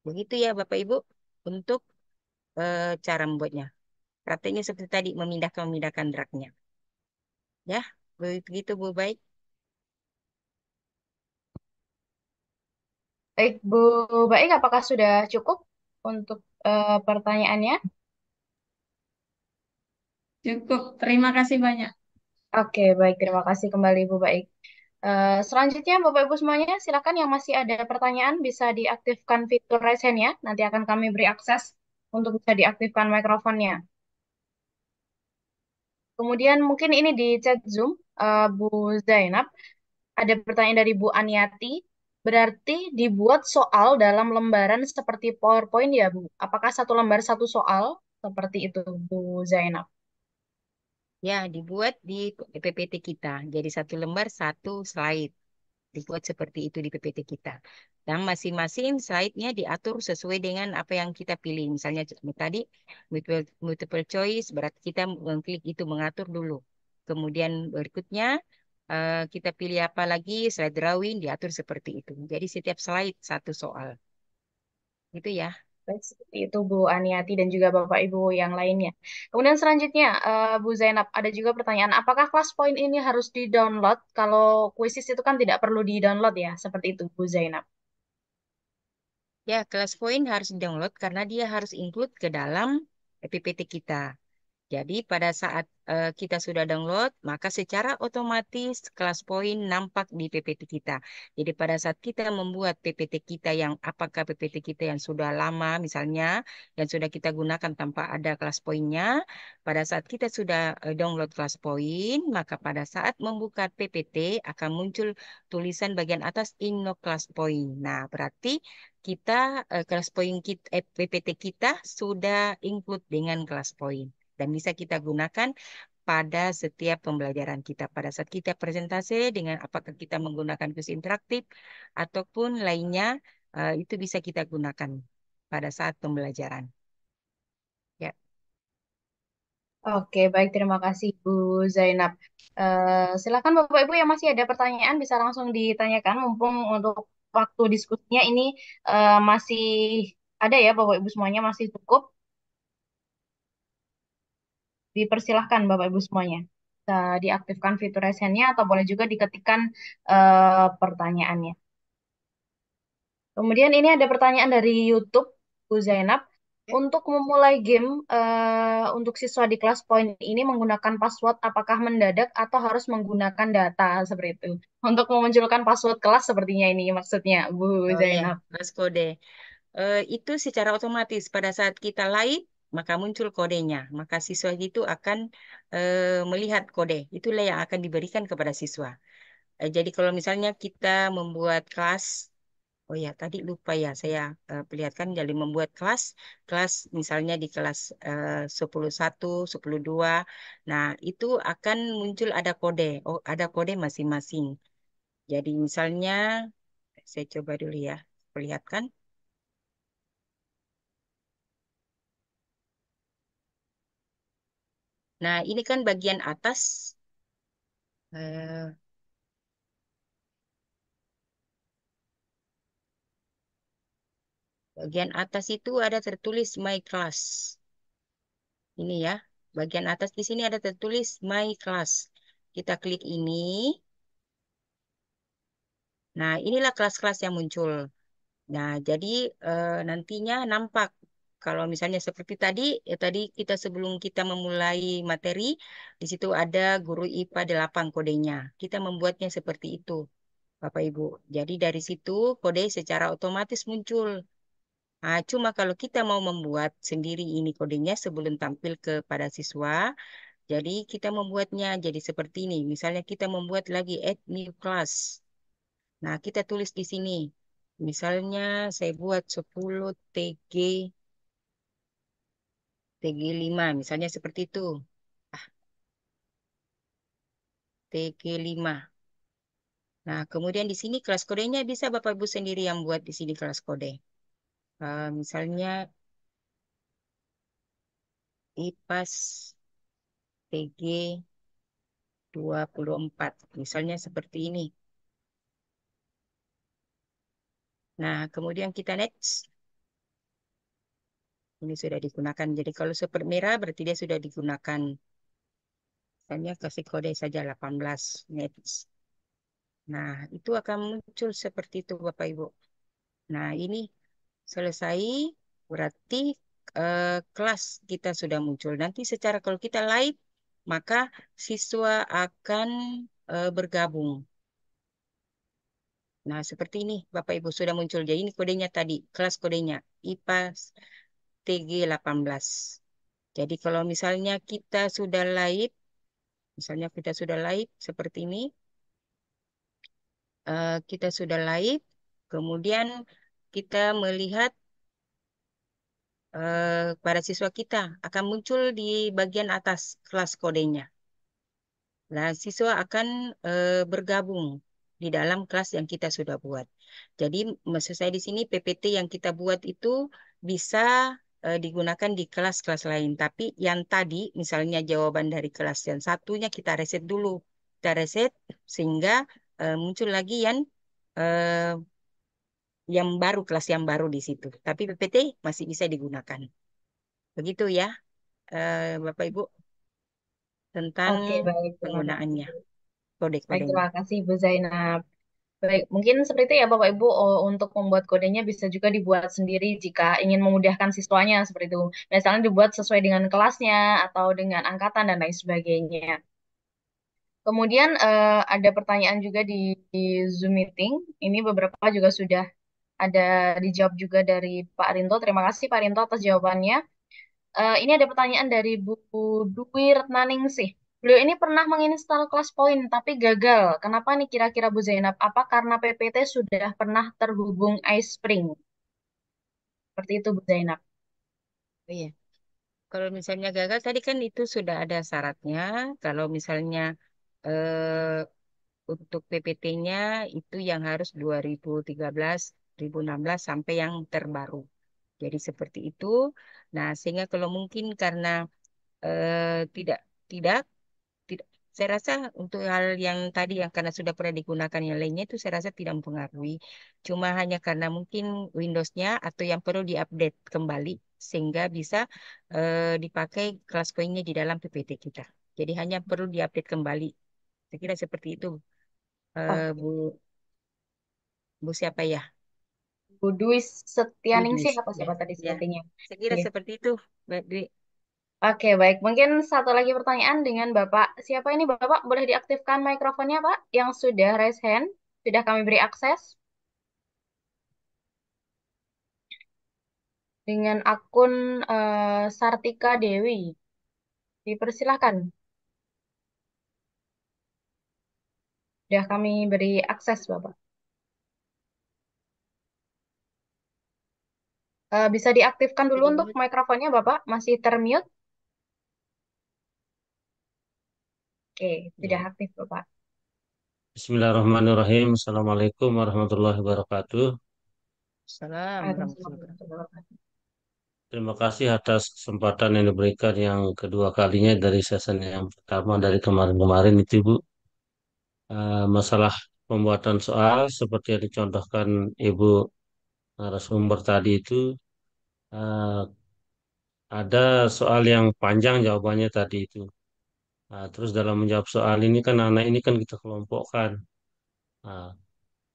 begitu ya Bapak Ibu untuk cara membuatnya. Prakteknya seperti tadi, memindahkan dragnya. Ya, begitu Bu, baik. Baik, Bu. Baik, apakah sudah cukup untuk pertanyaannya? Cukup, terima kasih banyak. Oke, baik. Terima kasih kembali, Bu. Baik. Selanjutnya, Bapak Ibu semuanya, silakan yang masih ada pertanyaan bisa diaktifkan fitur raise hand ya. Nanti akan kami beri akses untuk bisa diaktifkan mikrofonnya. Kemudian mungkin ini di chat Zoom, Bu Zainab, ada pertanyaan dari Bu Aniati. Berarti dibuat soal dalam lembaran seperti PowerPoint ya, Bu? Apakah satu lembar satu soal? Seperti itu, Bu Zainab. Ya, dibuat di PPT kita. Jadi satu lembar, satu slide. Dibuat seperti itu di PPT kita. Dan masing-masing slide-nya diatur sesuai dengan apa yang kita pilih. Misalnya tadi multiple choice, berarti kita mengklik itu, mengatur dulu. Kemudian berikutnya kita pilih apa lagi, slide drawing diatur seperti itu. Jadi setiap slide satu soal. Itu ya. Baik, seperti itu Bu Aniati dan juga Bapak Ibu yang lainnya. Kemudian selanjutnya, Bu Zainab, ada juga pertanyaan, apakah kelas poin ini harus di-download? Kalau kuisis itu kan tidak perlu di-download ya, seperti itu Bu Zainab. Ya, kelas poin harus download karena dia harus include ke dalam PPT kita. Jadi pada saat kita sudah download, maka secara otomatis kelas poin nampak di PPT kita. Jadi pada saat kita membuat PPT kita yang apakah PPT kita yang sudah lama misalnya, yang sudah kita gunakan tanpa ada kelas poinnya, pada saat kita sudah download kelas poin, maka pada saat membuka PPT akan muncul tulisan bagian atas in no class point. Nah, berarti kita kelas poin kita, PPT kita sudah include dengan kelas poin dan bisa kita gunakan pada setiap pembelajaran kita. Pada saat kita presentasi dengan apakah kita menggunakan kuis interaktif ataupun lainnya, itu bisa kita gunakan pada saat pembelajaran. Ya, Oke, baik. Terima kasih Bu Zainab. Silakan Bapak Ibu yang masih ada pertanyaan bisa langsung ditanyakan, mumpung untuk waktu diskusinya ini masih ada ya Bapak Ibu semuanya masih cukup. Dipersilahkan Bapak Ibu semuanya. Bisa diaktifkan fitur raise hand-nya atau boleh juga diketikkan pertanyaannya. Kemudian ini ada pertanyaan dari YouTube, Bu Zainab. Untuk memulai game untuk siswa di kelas poin ini menggunakan password apakah mendadak atau harus menggunakan data seperti itu? Untuk memunculkan password kelas sepertinya ini maksudnya, Bu oh ya, Zainab. kelas kode. Itu secara otomatis pada saat kita live, maka muncul kodenya. Maka siswa itu akan melihat kode. Itulah yang akan diberikan kepada siswa. Jadi kalau misalnya kita membuat kelas, oh ya tadi lupa ya saya perlihatkan jadi membuat kelas misalnya di kelas 10.1, 10.2. Nah, itu akan muncul ada kode. Oh, ada kode masing-masing. Jadi misalnya saya coba dulu ya, perlihatkan. Nah, ini kan bagian atas. eh, Bagian atas itu ada tertulis My Class. Ini ya, bagian atas di sini ada tertulis My Class. Kita klik ini. Nah, inilah kelas-kelas yang muncul. Nah, jadi nantinya nampak kalau misalnya seperti tadi, tadi kita sebelum kita memulai materi, di situ ada guru IPA 8 kodenya. Kita membuatnya seperti itu, Bapak Ibu. Jadi dari situ kode secara otomatis muncul. Nah, cuma kalau kita mau membuat sendiri ini kodenya sebelum tampil kepada siswa, jadi kita membuatnya jadi seperti ini. Misalnya kita membuat lagi add new class. Nah, kita tulis di sini. Misalnya saya buat 10 TG5, misalnya seperti itu. Ah, TG5. Nah, kemudian di sini kelas kodenya bisa Bapak Ibu sendiri yang buat di sini kelas kode. Misalnya IPAS TG 24. Misalnya seperti ini. Nah, kemudian kita next. Ini sudah digunakan. Jadi kalau seperti merah berarti dia sudah digunakan. Misalnya kasih kode saja 18. Next. Nah, itu akan muncul seperti itu Bapak Ibu. Nah, ini selesai berarti kelas kita sudah muncul. Nanti secara kalau kita live, maka siswa akan bergabung. Nah, seperti ini Bapak Ibu sudah muncul. Jadi ini kodenya tadi, kelas kodenya IPA TG 18. Jadi kalau misalnya kita sudah live, misalnya kita sudah live seperti ini, kita sudah live, kemudian kita melihat pada siswa kita akan muncul di bagian atas kelas kodenya. Nah, siswa akan bergabung di dalam kelas yang kita sudah buat. Jadi maksud saya di sini PPT yang kita buat itu bisa digunakan di kelas-kelas lain. Tapi yang tadi misalnya jawaban dari kelas yang satunya kita reset dulu. Kita reset sehingga muncul lagi eh, yang baru, kelas yang baru di situ. Tapi PPT masih bisa digunakan. Begitu ya, Bapak Ibu, tentang Oke, baik. Terima kasih. penggunaannya, Baik, kode-kodenya. terima kasih Bu Zainab. Baik, mungkin seperti itu ya Bapak Ibu, untuk membuat kodenya bisa juga dibuat sendiri jika ingin memudahkan siswanya seperti itu. Misalnya dibuat sesuai dengan kelasnya atau dengan angkatan dan lain sebagainya. Kemudian ada pertanyaan juga di Zoom meeting. Ini beberapa juga sudah ada dijawab juga dari Pak Rinto. Terima kasih Pak Rinto atas jawabannya. Ini ada pertanyaan dari Bu Dwi Retnaningsih. Beliau ini pernah menginstal kelas poin tapi gagal. Kenapa nih kira-kira Bu Zainab? Apa karena PPT sudah pernah terhubung iSpring? Seperti itu Bu Zainab. Oh iya. Kalau misalnya gagal tadi kan itu sudah ada syaratnya. Kalau misalnya untuk PPT-nya itu yang harus 2013, 2016 sampai yang terbaru. Jadi seperti itu. Nah, sehingga kalau mungkin karena tidak tidak tidak saya rasa untuk hal yang tadi yang karena sudah pernah digunakan yang lainnya itu saya rasa tidak mempengaruhi. Cuma hanya karena mungkin Windows-nya atau yang perlu diupdate kembali sehingga bisa dipakai kelas poinnya di dalam PPT kita. Jadi hanya perlu diupdate kembali. Saya kira seperti itu, Oke. Bu Bu siapa ya? Bu Dwi Bu Dwi. Setianingsih apa Ya, siapa tadi ya. sepertinya? Saya kira Iya. seperti itu, Mbak Dwi. Oke, baik. Mungkin satu lagi pertanyaan dengan Bapak. Siapa ini Bapak? Boleh diaktifkan mikrofonnya, Pak? Yang sudah raise hand, sudah kami beri akses. Dengan akun Sartika Dewi. Dipersilahkan. Sudah kami beri akses, Bapak. Bisa diaktifkan dulu Jadi, untuk mikrofonnya, Bapak. Masih termute. Oke, sudah Ya. aktif, Bapak. Bismillahirrahmanirrahim. Assalamualaikum warahmatullahi wabarakatuh. salam Waalaikumsalam warahmatullahi wabarakatuh. warahmatullahi wabarakatuh. Terima kasih atas kesempatan yang diberikan yang kedua kalinya dari season yang pertama dari kemarin-kemarin itu, Bu. Masalah pembuatan soal seperti yang dicontohkan Ibu narasumber tadi itu, eh, ada soal yang panjang jawabannya tadi itu. Nah, terus dalam menjawab soal ini kan anak ini kan kita kelompokkan. Nah,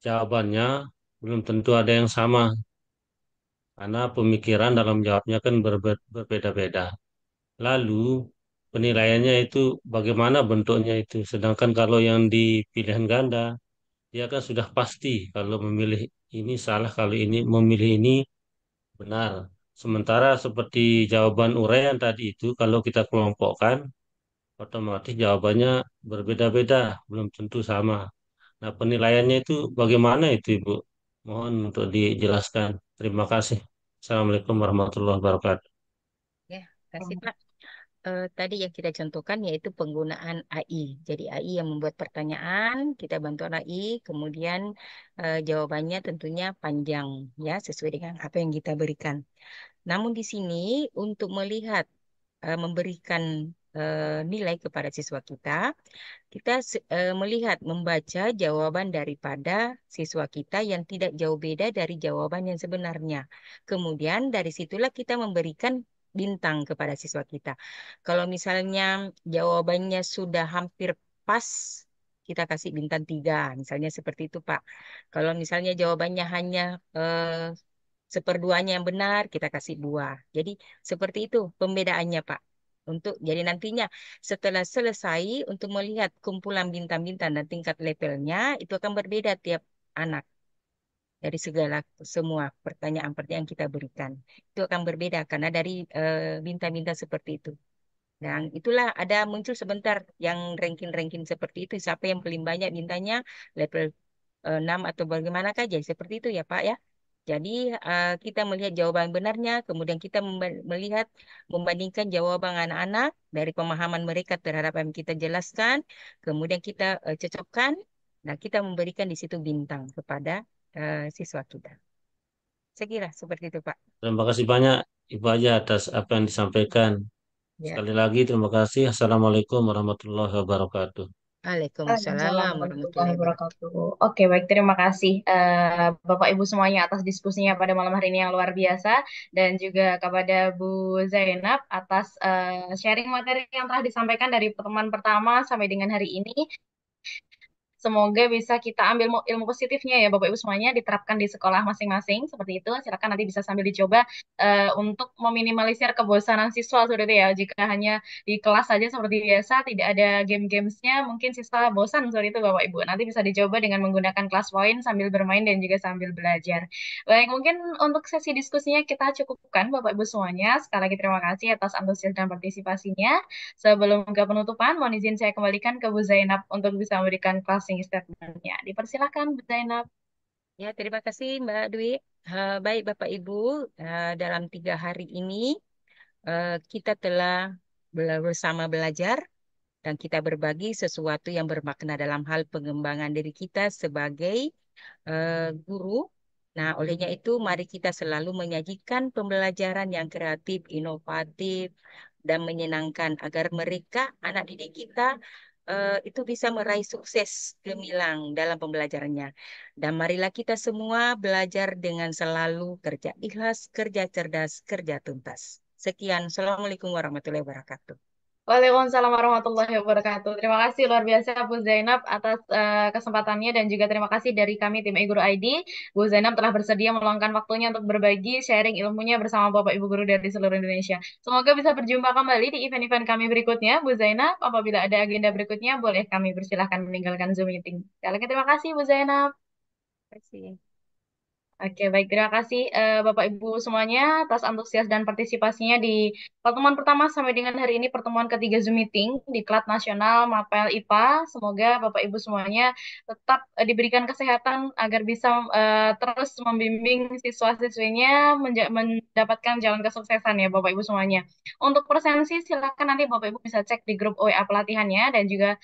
jawabannya belum tentu ada yang sama karena pemikiran dalam jawabnya kan berbeda-beda. Lalu penilaiannya itu bagaimana bentuknya itu. Sedangkan kalau yang di pilihan ganda, dia kan sudah pasti kalau memilih ini salah, kalau ini memilih ini benar. Sementara seperti jawaban uraian tadi itu, kalau kita kelompokkan, otomatis jawabannya berbeda-beda, belum tentu sama. Nah, penilaiannya itu bagaimana itu, Ibu? Mohon untuk dijelaskan. Terima kasih. Assalamualaikum warahmatullahi wabarakatuh. Ya, kasih Pak. Tadi yang kita contohkan yaitu penggunaan AI. Jadi AI yang membuat pertanyaan, kita bantu AI, kemudian jawabannya tentunya panjang ya sesuai dengan apa yang kita berikan. Namun di sini untuk melihat memberikan nilai kepada siswa kita, kita melihat membaca jawaban daripada siswa kita yang tidak jauh beda dari jawaban yang sebenarnya. Kemudian dari situlah kita memberikan bintang kepada siswa kita. Kalau misalnya jawabannya sudah hampir pas, kita kasih bintang 3, misalnya seperti itu, Pak. Kalau misalnya jawabannya hanya seperduanya yang benar, kita kasih 2. Jadi seperti itu pembedaannya, Pak. Jadi nantinya setelah selesai untuk melihat kumpulan bintang-bintang dan tingkat levelnya itu akan berbeda tiap anak dari segala semua pertanyaan-pertanyaan yang kita berikan. Itu akan berbeda karena dari bintang-bintang seperti itu. Dan itulah ada muncul sebentar yang ranking-ranking seperti itu. Siapa yang paling banyak bintangnya, level 6 atau bagaimana kah? Jadi seperti itu ya Pak ya. Jadi kita melihat jawaban benarnya, kemudian kita melihat membandingkan jawaban anak-anak dari pemahaman mereka terhadap yang kita jelaskan, kemudian kita cocokkan, Nah, kita memberikan di situ bintang kepada siswa kita. Saya kira seperti itu, Pak. Terima kasih banyak Ibu Aja atas apa yang disampaikan. Ya. Sekali lagi terima kasih. Assalamualaikum warahmatullahi wabarakatuh. Waalaikumsalam Waalaikumsalam warahmatullahi warahmatullahi wabarakatuh. wabarakatuh. Oke, baik. Terima kasih Bapak Ibu semuanya atas diskusinya pada malam hari ini yang luar biasa. Dan juga kepada Bu Zainab atas sharing materi yang telah disampaikan dari pertemuan pertama sampai dengan hari ini. Semoga bisa kita ambil ilmu positifnya ya Bapak Ibu semuanya diterapkan di sekolah masing-masing seperti itu. Silakan nanti bisa sambil dicoba untuk meminimalisir kebosanan siswa seperti itu ya. Jika hanya di kelas saja seperti biasa tidak ada game-gamesnya mungkin siswa bosan seperti itu Bapak Ibu. Nanti bisa dicoba dengan menggunakan kelas point sambil bermain dan juga sambil belajar. Baik, mungkin untuk sesi diskusinya kita cukupkan Bapak Ibu semuanya. Sekali lagi terima kasih atas antusias dan partisipasinya. Sebelum ke penutupan, mohon izin saya kembalikan ke Bu Zainab untuk bisa memberikan closing statement-nya. Dipersilakan, Bu Zainab. Ya, terima kasih Mbak Dwi. Baik Bapak Ibu, dalam 3 hari ini kita telah bersama belajar dan kita berbagi sesuatu yang bermakna dalam hal pengembangan diri kita sebagai guru. Nah, olehnya itu mari kita selalu menyajikan pembelajaran yang kreatif, inovatif, dan menyenangkan agar mereka, anak didik kita, itu bisa meraih sukses gemilang dalam pembelajarannya. Dan marilah kita semua belajar dengan selalu kerja ikhlas, kerja cerdas, kerja tuntas. Sekian, Assalamualaikum warahmatullahi wabarakatuh. Waalaikumsalam warahmatullahi wabarakatuh. Terima kasih luar biasa Bu Zainab atas kesempatannya dan juga terima kasih dari kami tim iGuru ID. Bu Zainab telah bersedia meluangkan waktunya untuk berbagi sharing ilmunya bersama Bapak Ibu guru dari seluruh Indonesia. Semoga bisa berjumpa kembali di event-event kami berikutnya. Bu Zainab, apabila ada agenda berikutnya boleh kami persilahkan meninggalkan Zoom meeting. Sekali lagi terima kasih Bu Zainab. Terima kasih. Oke, baik. Terima kasih Bapak Ibu semuanya atas antusias dan partisipasinya di pertemuan pertama sampai dengan hari ini pertemuan ketiga Zoom meeting di Klat Nasional Mapel IPA. Semoga Bapak Ibu semuanya tetap diberikan kesehatan agar bisa terus membimbing siswa-siswinya mendapatkan jalan kesuksesan ya Bapak Ibu semuanya. Untuk presensi silakan nanti Bapak Ibu bisa cek di grup WA pelatihannya dan juga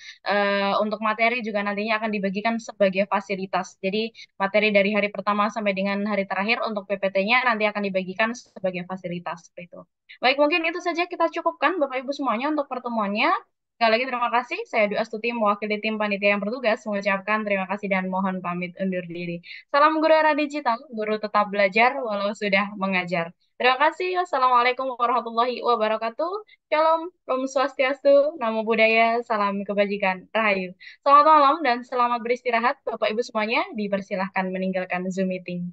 untuk materi juga nantinya akan dibagikan sebagai fasilitas. Jadi materi dari hari pertama sampai dengan hari terakhir untuk PPT-nya nanti akan dibagikan sebagai fasilitas seperti itu. Baik, mungkin itu saja kita cukupkan Bapak Ibu semuanya untuk pertemuannya. Sekali lagi terima kasih. Saya Dwi Astuti mewakili tim panitia yang bertugas mengucapkan terima kasih dan mohon pamit undur diri. Salam guru era digital, guru tetap belajar walau sudah mengajar. Terima kasih. Wassalamualaikum warahmatullahi wabarakatuh. Shalom, Om Swastiastu, Namo Buddhaya, salam kebajikan, Rahayu. Selamat malam dan selamat beristirahat. Bapak Ibu semuanya dipersilahkan meninggalkan Zoom meeting.